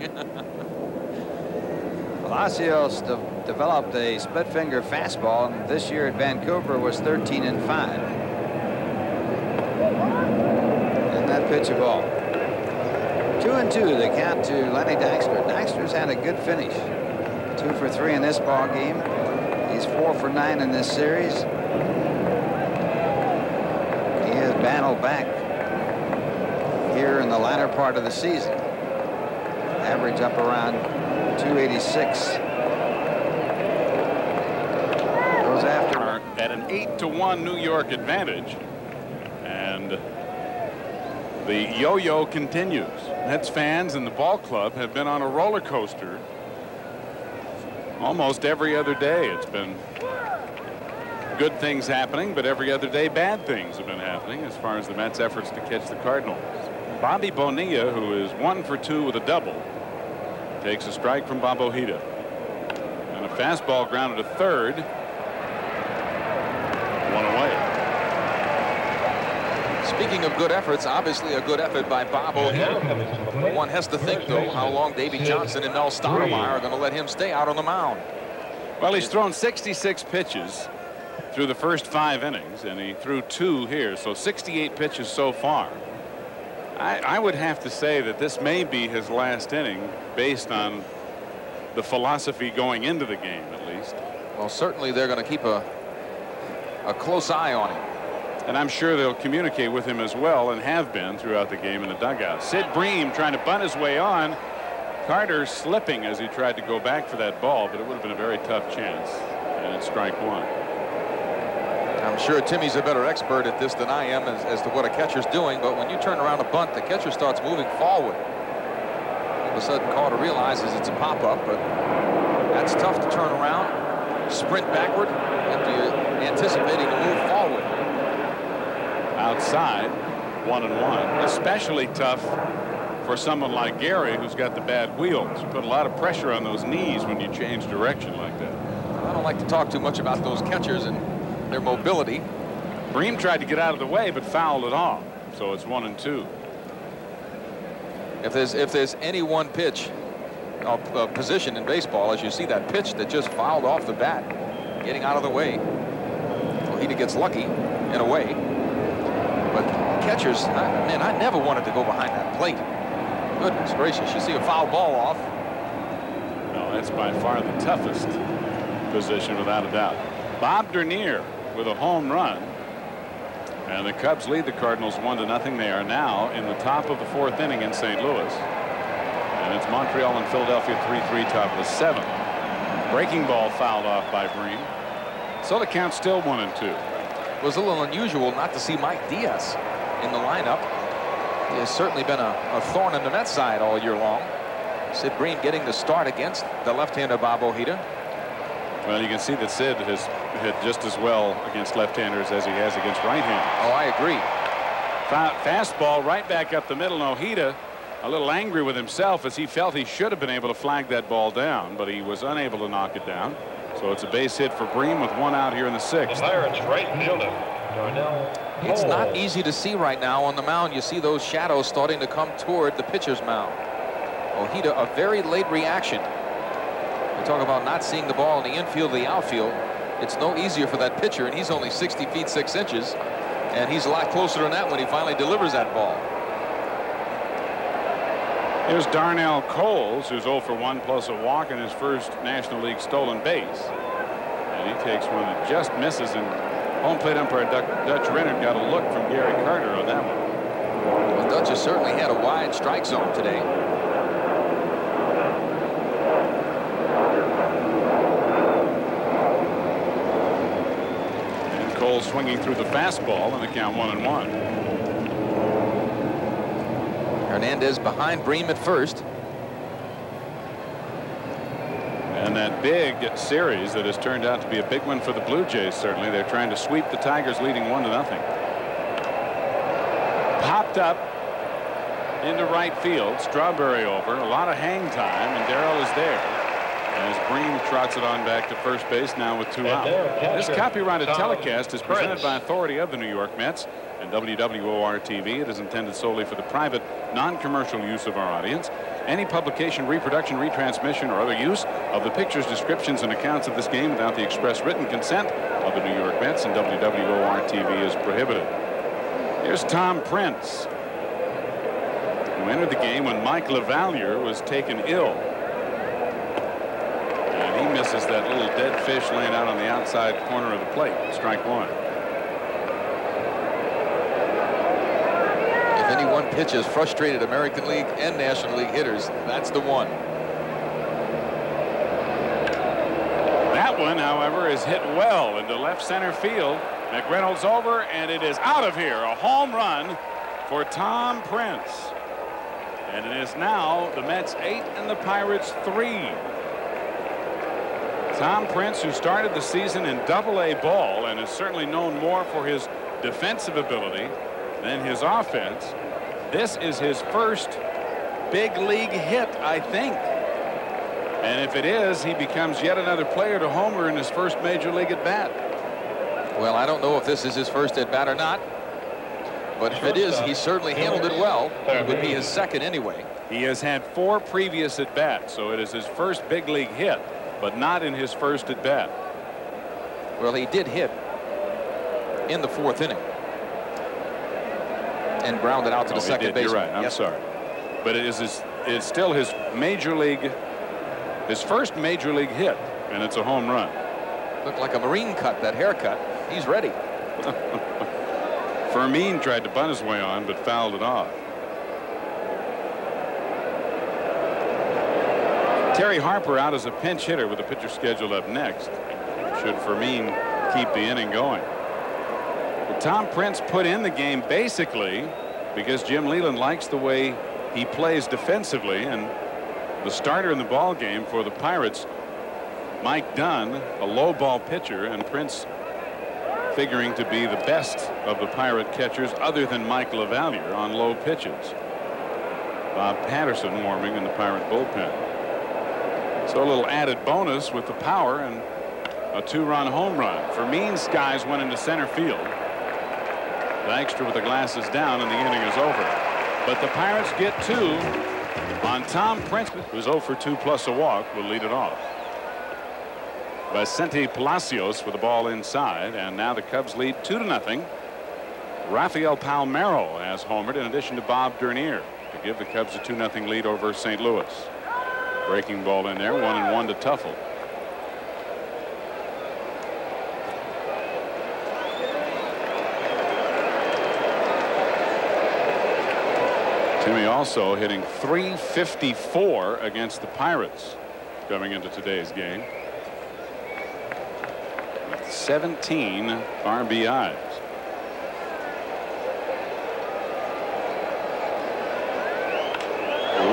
Palacios developed a split finger fastball, and this year at Vancouver was 13-5. And that pitch a ball. 2-2 the count to Lenny Dykstra. Dykstra's had a good finish. 2 for 3 in this ball game. He's 4 for 9 in this series. He has battled back here in the latter part of the season. Average up around 286. Goes after at an 8-1 New York advantage, and the yo-yo continues. Mets fans and the ball club have been on a roller coaster almost every other day. It's been good things happening, but every other day bad things have been happening as far as the Mets' efforts to catch the Cardinals. Bobby Bonilla, who is 1 for 2 with a double, takes a strike from Bob Ojeda. And a fastball grounded to third. 1 away. Speaking of good efforts, obviously a good effort by Bob Ojeda. One has to think, though, how long Davey Johnson and Mel Stottlemyre are going to let him stay out on the mound. Well, he's thrown 66 pitches through the first 5 innings, and he threw 2 here, so 68 pitches so far. I would have to say that this may be his last inning based on the philosophy going into the game, at least. Well, certainly they're going to keep a close eye on him. And I'm sure they'll communicate with him as well, and have been throughout the game in the dugout. Sid Bream trying to bunt his way on. Carter slipping as he tried to go back for that ball, but it would have been a very tough chance. And it's strike 1. I'm sure Timmy's a better expert at this than I am as to what a catcher's doing, but when you turn around a bunt, the catcher starts moving forward. All of a sudden, Carter realizes it's a pop-up, but that's tough to turn around, sprint backward, after you're anticipating to move forward. Outside, 1-1. Especially tough for someone like Gary, who's got the bad wheels. You put a lot of pressure on those knees when you change direction like that. I don't like to talk too much about those catchers and their mobility. Bream tried to get out of the way, but fouled it off. So it's 1-2. If there's any one pitch position in baseball, as you see that pitch that just fouled off the bat, getting out of the way. Well, he gets lucky in a way. But catchers, man, I never wanted to go behind that plate. Goodness gracious, you see a foul ball off. No, that's by far the toughest position, without a doubt. Bob Dernier with a home run. And the Cubs lead the Cardinals 1-0. They are now in the top of the 4th inning in St. Louis. And it's Montreal and Philadelphia 3-3, top of the 7th. Breaking ball fouled off by Bream. So the count's still 1-2. It was a little unusual not to see Mike Diaz in the lineup. He has certainly been a thorn in the Mets side all year long. Sid Bream getting the start against the left-hander Bob Ojeda. Well, you can see that Sid has hit just as well against left-handers as he has against right-handers. Oh, I agree. Fastball right back up the middle. And Ojeda a little angry with himself as he felt he should have been able to flag that ball down, but he was unable to knock it down. So it's a base hit for Bream with 1 out here in the 6th. The Pirates right fielder, Darnell Cole. It's not easy to see right now on the mound. You see those shadows starting to come toward the pitcher's mound. Ojeda, a very late reaction. We talk about not seeing the ball in the infield, the outfield. It's no easier for that pitcher, and he's only 60 feet 6 inches, and he's a lot closer than that when he finally delivers that ball. Here's Darnell Coles, who's 0 for 1 plus a walk in his first National League stolen base. And he takes one that just misses, and home plate umpire Dutch Rennert got a look from Gary Carter on that one. Well, Dutch has certainly had a wide strike zone today. And Cole swinging through the fastball, and the count 1-1. Hernandez behind Bream at first. And that big series that has turned out to be a big one for the Blue Jays, certainly. They're trying to sweep the Tigers, leading 1-0. Popped up into right field. Strawberry over. A lot of hang time, and Darrell is there. as Breen trots it on back to first base now with 2 out. This copyrighted telecast is presented by authority of the New York Mets and WWOR-TV. It is intended solely for the private, non-commercial use of our audience. Any publication, reproduction, retransmission, or other use of the pictures, descriptions, and accounts of this game without the express written consent of the New York Mets and WWOR-TV is prohibited. Here's Tom Prince, who entered the game when Mike LaValliere was taken ill. And he misses that little dead fish laying out on the outside corner of the plate. Strike 1. If any one pitch has frustrated American League and National League hitters, that's the one. That one, however, is hit well into left center field. McReynolds over, and it is out of here. A home run for Tom Prince. And it is now the Mets 8 and the Pirates 3. Tom Prince, who started the season in Double-A ball and is certainly known more for his defensive ability than his offense. This is his first big league hit, I think. And if it is, he becomes yet another player to homer in his first major league at bat. Well, I don't know if this is his first at bat or not, but if it is, he certainly handled it well. It would be his second anyway. He has had 4 previous at bats, so it is his first big league hit, but not in his first at bat. Well, he did hit in the 4th inning and grounded out to the second base. You're right. I'm sorry, but it's still his first major league hit, and it's a home run. Looked like a Marine cut, that haircut. He's ready. Fermin tried to bunt his way on, but fouled it off. Terry Harper out as a pinch hitter with a pitcher scheduled up next, should Fermin keep the inning going. But Tom Prince put in the game basically because Jim Leyland likes the way he plays defensively, and the starter in the ball game for the Pirates, Mike Dunn, a low ball pitcher, and Prince figuring to be the best of the Pirate catchers other than Mike LaValliere on low pitches. Bob Patterson warming in the Pirate bullpen. So a little added bonus with the power and a 2-run home run. Fermin's skies went into center field. Dykstra with the glasses down, and the inning is over. But the Pirates get 2 on Tom Prince, who's 0 for 2 plus a walk, will lead it off. Vicente Palacios with the ball inside, and now the Cubs lead 2-0. Rafael Palmeiro has homered in addition to Bob Dernier to give the Cubs a 2-0 lead over St. Louis. Breaking ball in there, 1-1 to Tuffle. Timmy also hitting .354 against the Pirates coming into today's game. 17 RBIs.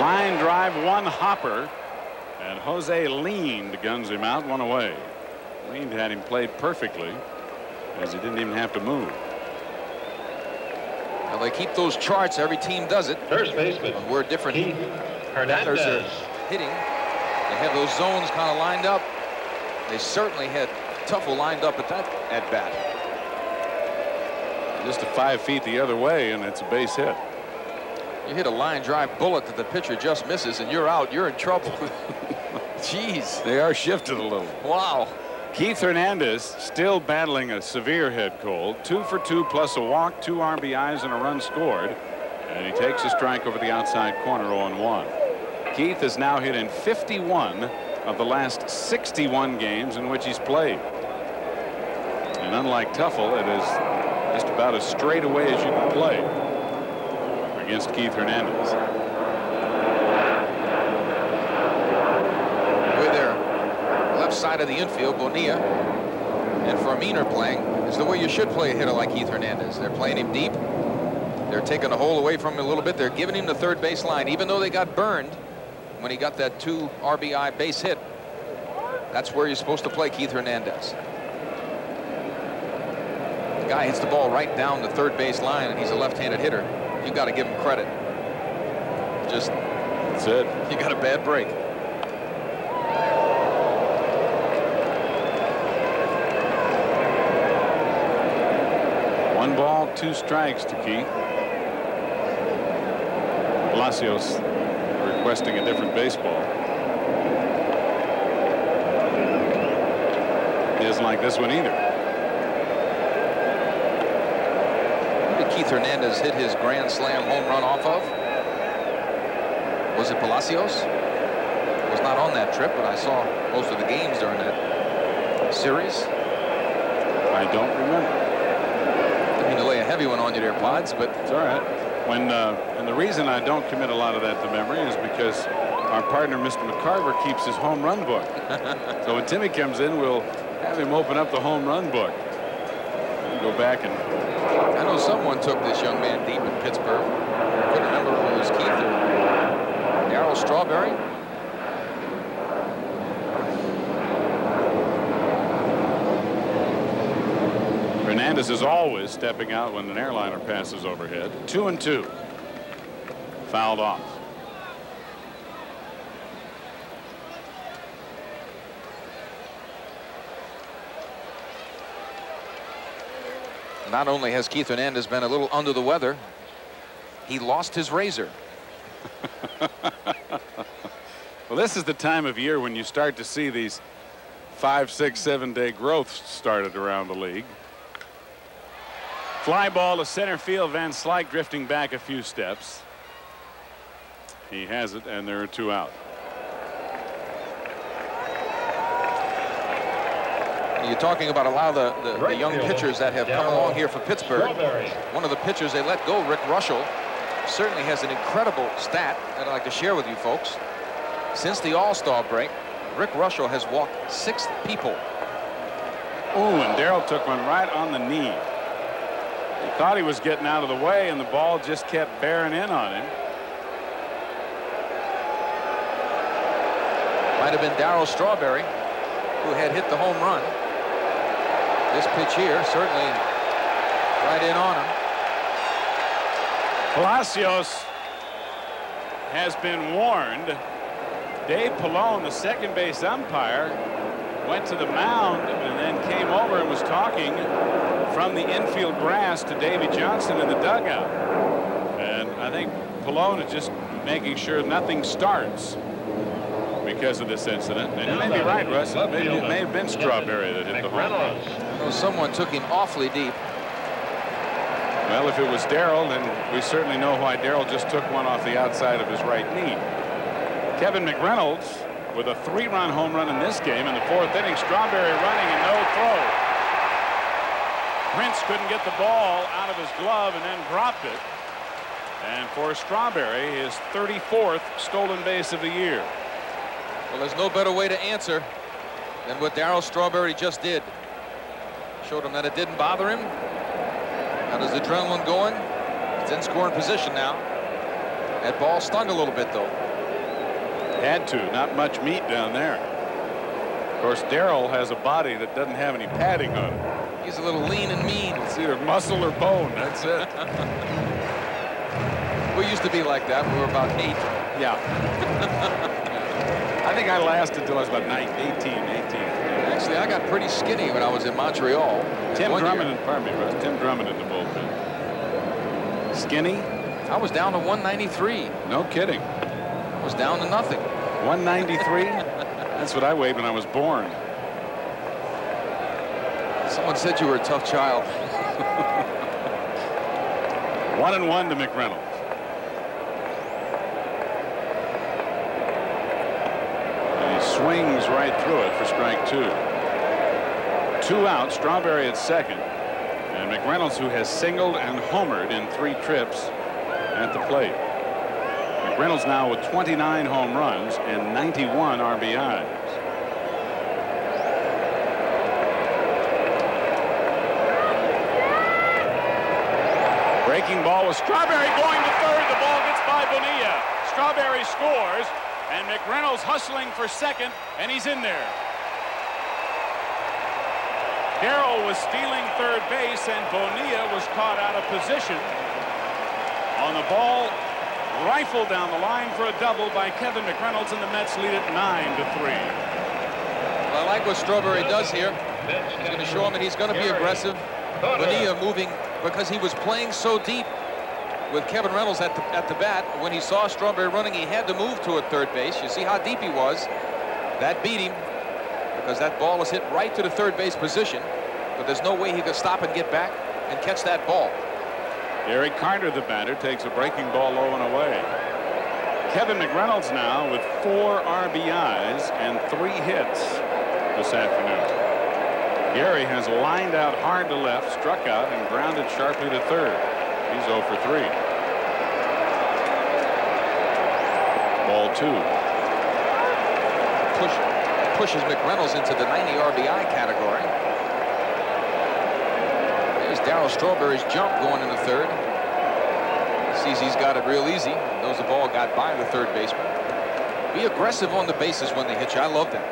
Line drive, 1 hopper, and Jose Leaned guns him out, 1 away. Leaned had him played perfectly as he didn't even have to move. Well, they keep those charts. Every team does it. First baseman, where different batters are hitting. They have those zones kind of lined up. They certainly had Tuffle lined up at that at bat. Just 5 feet the other way, and it's a base hit. You hit a line drive bullet that the pitcher just misses, and you're out. You're in trouble. Jeez. They are shifted a little. Wow. Keith Hernandez still battling a severe head cold. 2 for 2 plus a walk, 2 RBIs, and a run scored. And he takes a strike over the outside corner, 0-1. Keith has now hit in 51 of the last 61 games in which he's played. And unlike Tuffle, it is just about as straight away as you can play against Keith Hernandez. With their left side of the infield, Bonilla and Fermin are playing is the way you should play a hitter like Keith Hernandez. They're playing him deep. They're taking the hole away from him a little bit. They're giving him the third base line, even though they got burned when he got that 2 RBI base hit. That's where you're supposed to play Keith Hernandez. The guy hits the ball right down the third base line, and he's a left-handed hitter. You got to give him credit. Just that's it. You got a bad break. 1 ball, 2 strikes to Keith. Palacios requesting a different baseball. He doesn't like this one either. Who did Keith Hernandez hit his grand slam home run off of? Was it Palacios? Was not on that trip, but I saw most of the games during that series. I don't remember. Didn't mean to lay a heavy one on you there, Pods, but it's all right. When and the reason I don't commit a lot of that to memory is because our partner, Mr. McCarver, keeps his home run book. So when Timmy comes in, we'll have him open up the home run book. Go back and. I know someone took this young man deep in Pittsburgh. I couldn't remember if it was Keith or Darryl Strawberry. Hernandez is always stepping out when an airliner passes overhead. 2-2. Fouled off. Not only has Keith Hernandez been a little under the weather, he lost his razor. Well, this is the time of year when you start to see these 5, 6, 7-day growths started around the league. Fly ball to center field. Van Slyke drifting back a few steps. He has it, and there are 2 out. You're talking about a lot of the young pitchers that have come along here for Pittsburgh. One of the pitchers they let go, Rick Russell, certainly has an incredible stat that I'd like to share with you folks. Since the All-Star break, Rick Russell has walked 6 people. Ooh, and Darryl took one right on the knee. He thought he was getting out of the way, and the ball just kept bearing in on him. Might have been Darryl Strawberry who had hit the home run. This pitch here certainly right in on him. Palacios has been warned. Dave Pallone, the second base umpire, went to the mound and then came over and was talking from the infield grass to Davey Johnson in the dugout. And I think Pallone is just making sure nothing starts because of this incident. And you may be right, Russ. It may have been Strawberry that hit the home run. I know someone took him awfully deep. Well, if it was Darryl, then we certainly know why Darryl just took one off the outside of his right knee. Kevin McReynolds with a 3-run home run in this game in the 4th inning. Strawberry running and no throw. Prince couldn't get the ball out of his glove and then dropped it. And for Strawberry, his 34th stolen base of the year. Well, there's no better way to answer than what Darryl Strawberry just did. Showed him that it didn't bother him. Got his adrenaline going. He's in scoring position now. That ball stung a little bit, though. Had to. Not much meat down there. Of course, Darryl has a body that doesn't have any padding on it. He's a little lean and mean. It's either muscle or bone. That's it. We used to be like that. We were about 8. Yeah. I think I lasted until I was about 18. Actually, I got pretty skinny when I was in Montreal. Tim Drummond, pardon me, Russ. Tim Drummond in the bullpen. Skinny? I was down to 193. No kidding. I was down to nothing. 193? That's what I weighed when I was born. Someone said you were a tough child. 1-1 to McReynolds. Swings right through it for strike 2. 2 out. Strawberry at second. And McReynolds, who has singled and homered in 3 trips at the plate. McReynolds now with 29 home runs and 91 RBIs. Breaking ball with Strawberry going to third. The ball gets by Bonilla. Strawberry scores. And McReynolds hustling for second, and he's in there. Darryl was stealing third base, and Bonilla was caught out of position on the ball, rifled down the line for a double by Kevin McReynolds, and the Mets lead it 9-3. Well, I like what Strawberry does here. He's going to show him that he's going to be aggressive. Bonilla moving because he was playing so deep with Kevin Reynolds at the bat. When he saw Strawberry running, he had to move to a third base. You see how deep he was. That beat him because that ball was hit right to the third base position, but there's no way he could stop and get back and catch that ball. Gary Carter, the batter, takes a breaking ball low and away. Kevin McReynolds now with 4 RBIs and 3 hits this afternoon. Gary has lined out hard to left, struck out, and grounded sharply to third. He's 0 for 3. Ball 2. Pushes McReynolds into the 90 RBI category. There's Darryl Strawberry's jump going into third. Sees he's got it real easy. Knows the ball got by the third baseman. Be aggressive on the bases when they hit you. I love that.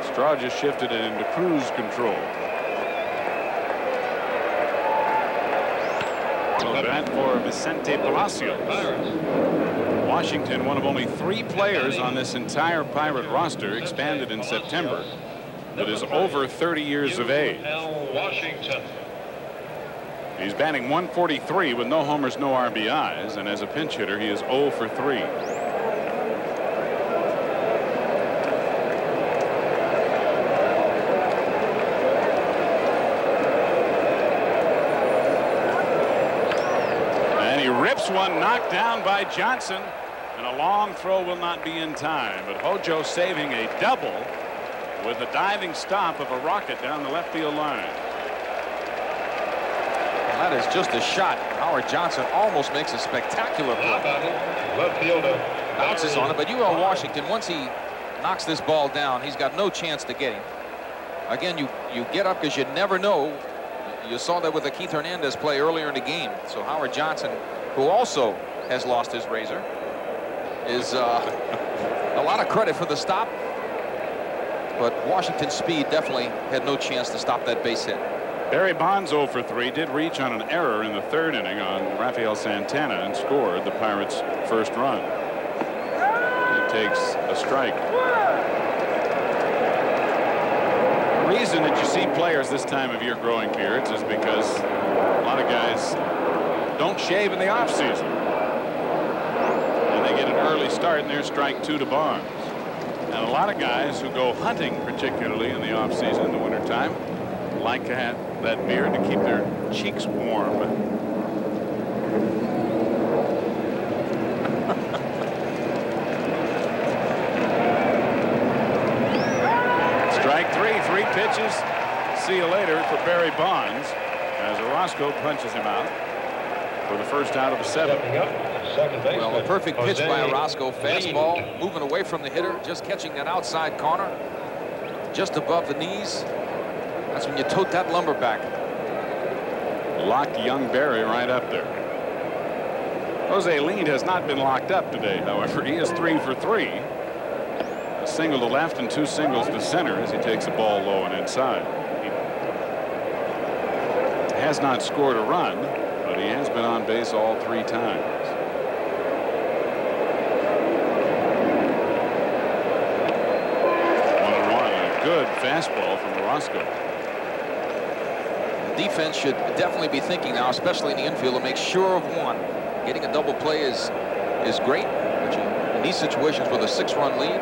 Straw just shifted it into cruise control. A bat for Vicente Palacios. Washington, one of only 3 players on this entire Pirate roster, expanded in September, that is over 30 years of age. Washington. He's batting 143 with no homers, no RBIs, and as a pinch hitter, he is 0 for 3. And he rips one knocked down by Johnson, and a long throw will not be in time, but Hojo saving a double with a diving stop of a rocket down the left field line. That is just a shot. Howard Johnson almost makes a spectacular play. Left fielder. Bounces on it, but you are Washington. Once he knocks this ball down, he's got no chance to get him. Again, you get up because you never know. You saw that with the Keith Hernandez play earlier in the game. So Howard Johnson, who also has lost his razor, is a lot of credit for the stop. But Washington's speed definitely had no chance to stop that base hit. Barry Bonds 0 for 3 did reach on an error in the third inning on Rafael Santana and scored the Pirates' first run. He takes a strike. The reason that you see players this time of year growing beards is because a lot of guys don't shave in the offseason. And they get an early start and they're strike 2 to Bonds. And a lot of guys who go hunting, particularly in the offseason in the wintertime, like to have that beard to keep their cheeks warm. Strike 3, 3 pitches. See you later for Barry Bonds as Orozco punches him out for the first out of the 7th. Well, a perfect pitch by Orozco. Fastball moving away from the hitter, just catching that outside corner just above the knees. That's when you tote that lumber back. Locked young Barry right up there. Jose Lean has not been locked up today, however. He is 3 for 3. A single to left and 2 singles to center as he takes the ball low and inside. He has not scored a run, but he has been on base all 3 times. Good fastball from Orozco. Defense should definitely be thinking now, especially in the infield, to make sure of one. Getting a double play is great, but in these situations with a 6-run lead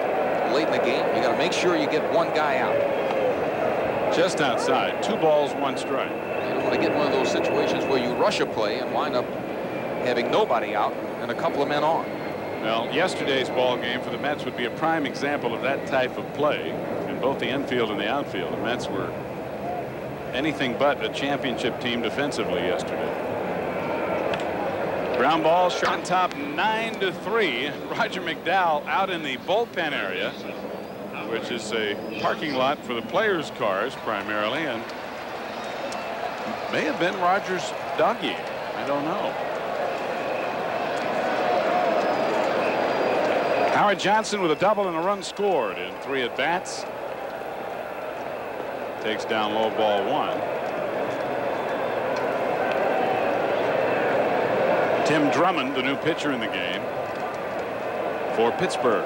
late in the game, you got to make sure you get one guy out. Just outside, 2 balls, 1 strike. You don't want to get one of those situations where you rush a play and wind up having nobody out and a couple of men on. Well, yesterday's ball game for the Mets would be a prime example of that type of play in both the infield and the outfield. The Mets were anything but a championship team defensively yesterday. Ground ball, shot top 9-3. Roger McDowell out in the bullpen area, which is a parking lot for the players' cars primarily, and may have been Roger's doggy. I don't know. Howard Johnson with a double and a run scored in 3 at-bats. Takes down low ball 1. Tim Drummond, the new pitcher in the game for Pittsburgh.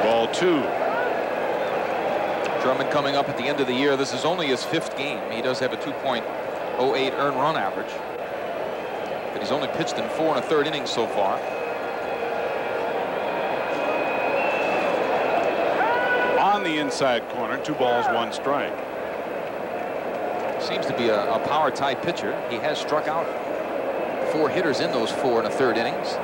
Ball 2. Drummond coming up at the end of the year. This is only his 5th game. He does have a 2.08 earned run average, but he's only pitched in 4 1/3 innings so far. On the inside corner, 2 balls, 1 strike. Seems to be a power type pitcher. He has struck out 4 hitters in those 4 1/3 innings.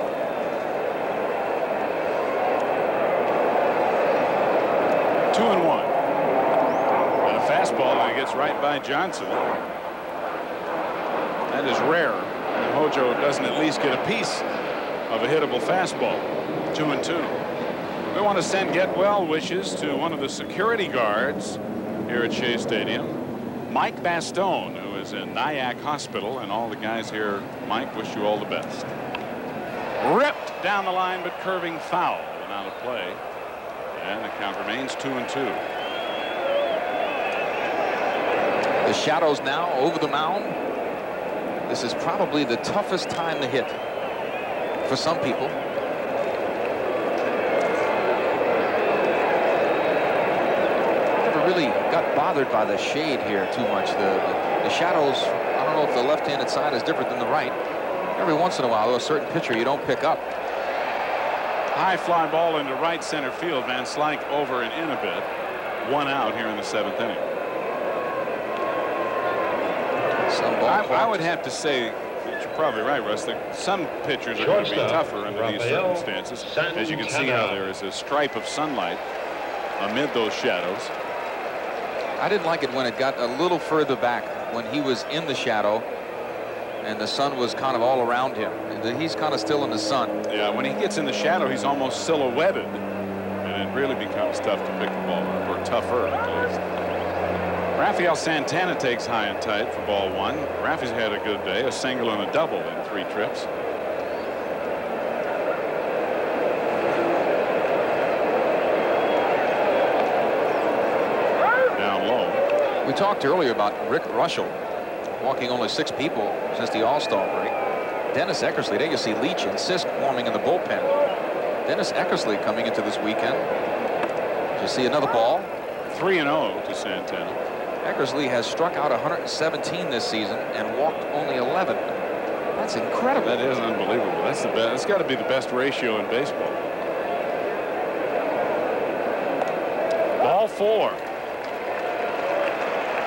Two and one. And a fastball that gets right by Johnson. That is rare. And Hojo doesn't at least get a piece of a hittable fastball. 2 and 2. We want to send get well wishes to one of the security guards here at Shea Stadium, Mike Bastone, who is in Nyack Hospital, and all the guys here. Mike, wish you all the best. Ripped down the line, but curving foul and out of play. And the count remains 2 and 2. The shadows now over the mound. This is probably the toughest time to hit for some people. Never really got bothered by the shade here too much. The shadows, I don't know if the left-handed side is different than the right. Every once in a while, a certain pitcher you don't pick up. High fly ball into right center field. Van Slyke over and in a bit. 1 out here in the 7th inning. I would have to say that you're probably right, Russ, that some pitchers are going to be tougher under these circumstances. As you can see how there is a stripe of sunlight amid those shadows. I didn't like it when it got a little further back, when he was in the shadow and the sun was kind of all around him. He's kind of still in the sun. Yeah, when he gets in the shadow, he's almost silhouetted, and it really becomes tough to pick the ball up, or tougher at least. Rafael Santana takes high and tight for ball 1. Rafi's had a good day, a single and a double in 3 trips. Down low. We talked earlier about Rick Russell walking only 6 people since the All-Star break. Dennis Eckersley, there you see Leach and Sisk warming in the bullpen. Dennis Eckersley coming into this weekend. You see another ball. 3-0 to Santana. Eckersley has struck out 117 this season and walked only 11. That's incredible. That is unbelievable. That's the best. It's got to be the best ratio in baseball. Ball 4.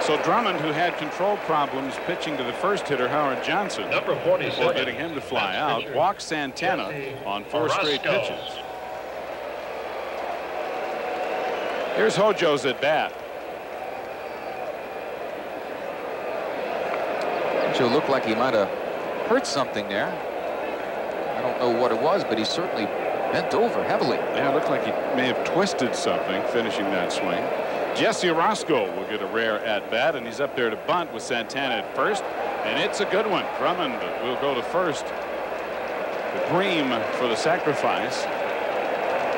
So Drummond, who had control problems pitching to the first hitter, Howard Johnson, Number 47, before getting him to fly out, walked Santana on 4 straight pitches. Here's Hojo's at bat. Hojo looked like he might have hurt something there. I don't know what it was, but he certainly bent over heavily. Yeah, it looked like he may have twisted something finishing that swing. Jesse Orosco will get a rare at bat, and he's up there to bunt with Santana at first, and it's a good one. Drummond will go to first. The Bream for the sacrifice,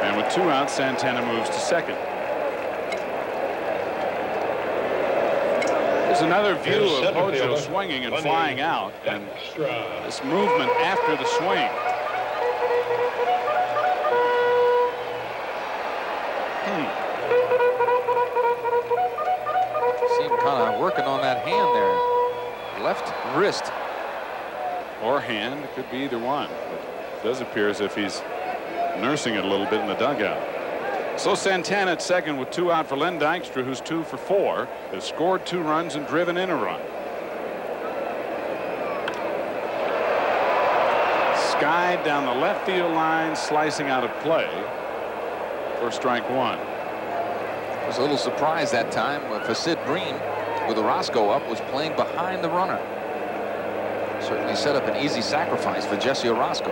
and with 2 outs, Santana moves to second. There's another view of Hojo swinging and flying out, and this movement after the swing. Kind of working on that hand there. Left wrist. Or hand. It could be either one. But it does appear as if he's nursing it a little bit in the dugout. So Santana at second with 2 out for Len Dykstra, who's 2 for 4, has scored 2 runs and driven in a run. Skied down the left field line, slicing out of play for strike 1. I was a little surprised that time for Sid Bream, with Orosco up, was playing behind the runner. Certainly set up an easy sacrifice for Jesse Orosco.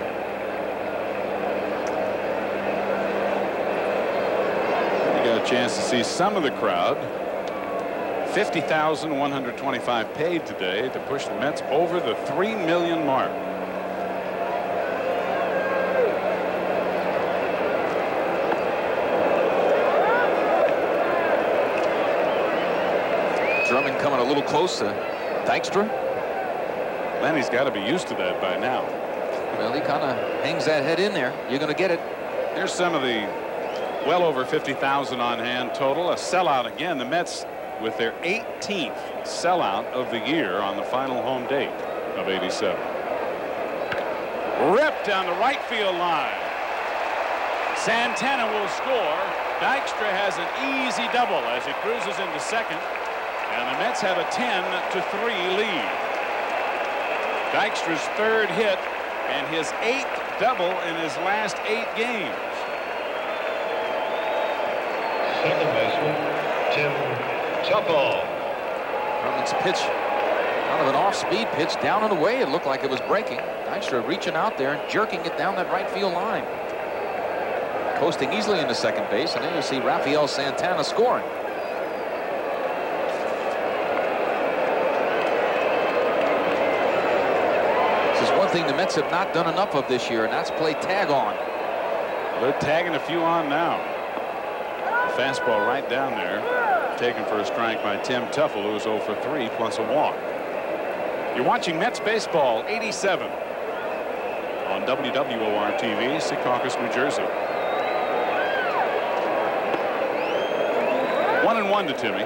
You got a chance to see some of the crowd. 50,125 paid today to push the Mets over the 3 million mark. Drummond coming a little close to Dykstra. Lenny's got to be used to that by now. Well, he kind of hangs that head in there. You're going to get it. Here's some of the well over 50,000 on hand total. A sellout again. The Mets with their 18th sellout of the year on the final home date of '87. Ripped down the right field line. Santana will score. Dykstra has an easy double as he cruises into second, and the Mets have a 10-3 lead. Dykstra's third hit and his 8th double in his last 8 games. Second baseman, Tim Teufel. Drummond's pitch, kind of an off-speed pitch down and away. It looked like it was breaking. Dykstra reaching out there and jerking it down that right field line. Coasting easily into second base, and then you see Rafael Santana scoring. This is one thing the Mets have not done enough of this year, and that's play tag on. They're tagging a few on now. Fastball right down there, taken for a strike by Tim Teufel, who is 0 for 3 plus a walk. You're watching Mets baseball '87 on WWOR-TV, Secaucus, New Jersey. 1-1 to Timmy.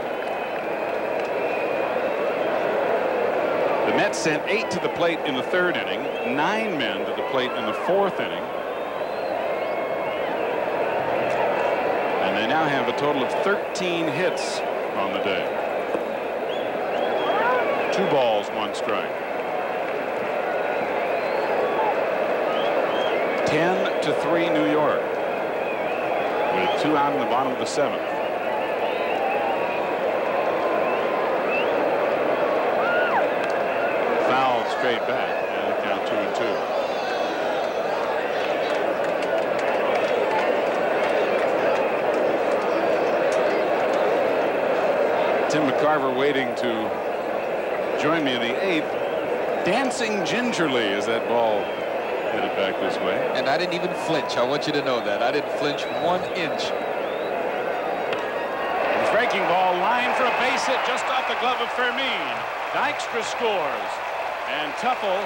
The Mets sent 8 to the plate in the 3rd inning, 9 men to the plate in the 4th inning. And they now have a total of 13 hits on the day. 2 balls, 1 strike. 10-3 New York, with 2 out in the bottom of the 7th. Fouled straight back, and the count 2-2. Tim McCarver waiting to join me in the 8th, dancing gingerly as that ball hit it back this way. And I didn't even flinch. I want you to know that. I didn't flinch 1 inch. Breaking ball, line for a base hit just off the glove of Fermin. Dykstra scores, and Teufel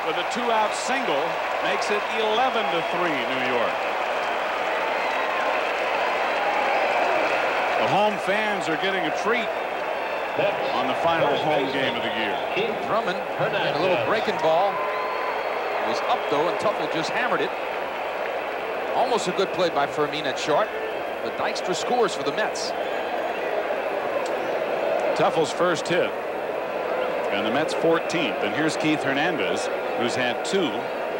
with a 2-out single makes it 11-3 New York. The home fans are getting a treat on the final home game of the year. Drummond and a little breaking ball. It was up though, and Teufel just hammered it. Almost a good play by Fermin at short, but Dykstra scores for the Mets. Teufel's first hit, and the Mets 14th. And here's Keith Hernandez, who's had 2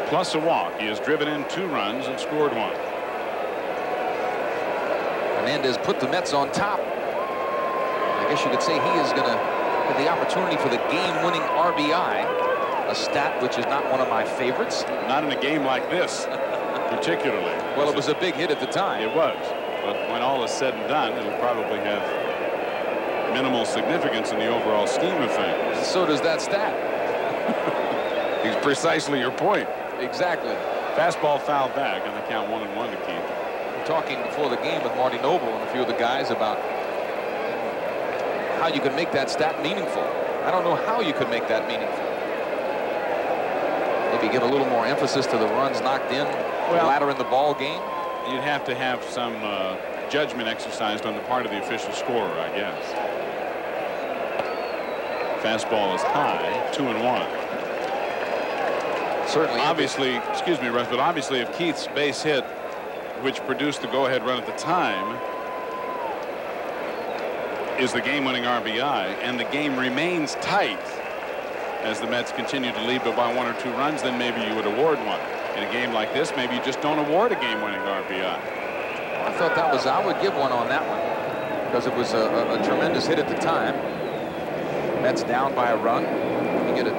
plus a walk. He has driven in 2 runs and scored 1. Hernandez put the Mets on top. I guess you could say he is going to have the opportunity for the game-winning RBI, a stat which is not one of my favorites. Not in a game like this, particularly. Well, it was a big hit at the time. It was, but when all is said and done, it'll probably have minimal significance in the overall scheme of things. So does that stat. It's precisely your point. Exactly. Fastball fouled back, and the count 1-1 to Keith. Talking before the game with Marty Noble and a few of the guys about how you can make that stat meaningful. I don't know how you could make that meaningful. Maybe give a little more emphasis to the runs knocked in later in the ball game. You'd have to have some judgment exercised on the part of the official scorer, I guess. Fastball is high, 2-1. Certainly. Obviously, excuse me, Russ, but obviously if Keith's base hit, which produced the go-ahead run at the time, is the game-winning RBI, and the game remains tight as the Mets continue to lead by 1 or 2 runs, then maybe you would award 1. In a game like this, maybe you just don't award a game-winning RBI. I thought that was, I would give 1 on that one because it was a tremendous hit at the time. Mets down by a run. You get a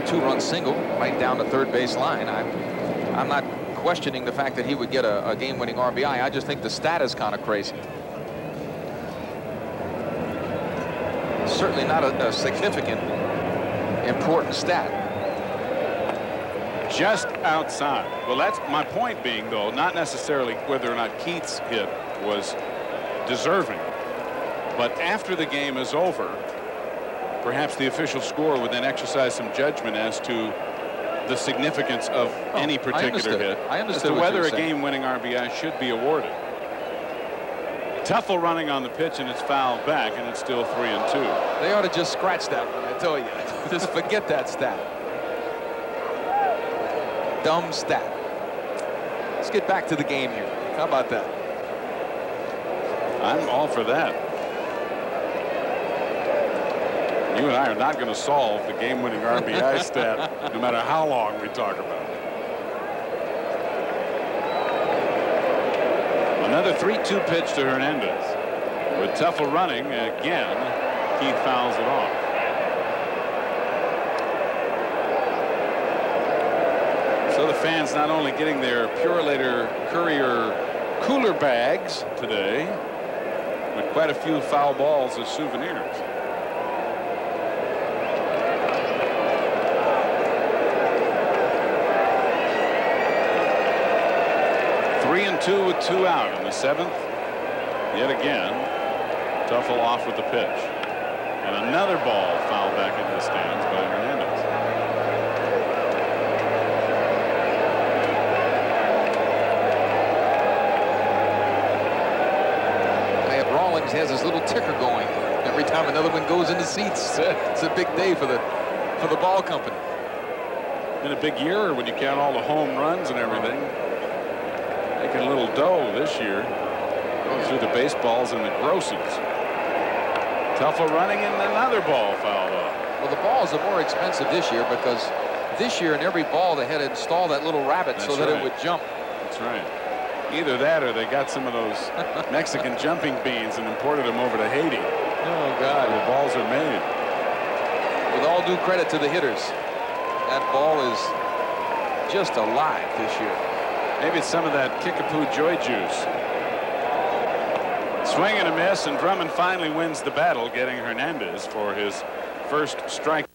2-run single right down the third base line. I'm not questioning the fact that he would get a game-winning RBI. I just think the stat is kind of crazy. Certainly not a significant, important stat. Just outside. Well, that's my point being, though, not necessarily whether or not Keith's hit was deserving, but after the game is over, perhaps the official scorer would then exercise some judgment as to the significance of any particular hit, I understood as to whether a game-winning RBI should be awarded. Teufel running on the pitch, and it's fouled back, and it's still 3-2. They ought to just scratch that one, I tell you. Just forget that stat. Dumb stat. Let's get back to the game here. How about that? I'm all for that. You and I are not going to solve the game-winning RBI stat, no matter how long we talk about it. Another 3-2 pitch to Hernandez. With Teufel running again, Keith fouls it off. So the fans not only getting their Purolator Courier cooler bags today, but quite a few foul balls as souvenirs. Three and two with 2 out in the 7th. Yet again, Teufel off with the pitch. And another ball fouled back into the stands by Hernandez. Rawlings has his little ticker going every time another one goes in the seats. It's a big day for the ball company. Been a big year when you count all the home runs and everything. Making a little dough this year. Going through the baseballs and the grosses. Teufel running and another ball fouled off. Well, the balls are more expensive this year because this year in every ball they had to install that little rabbit so that it would jump. That's right. Either that or they got some of those Mexican jumping beans and imported them over to Haiti. Oh, God. The balls are made. With all due credit to the hitters, that ball is just alive this year. Maybe it's some of that Kickapoo Joy Juice. Swing and a miss, and Drummond finally wins the battle, getting Hernandez for his first strike.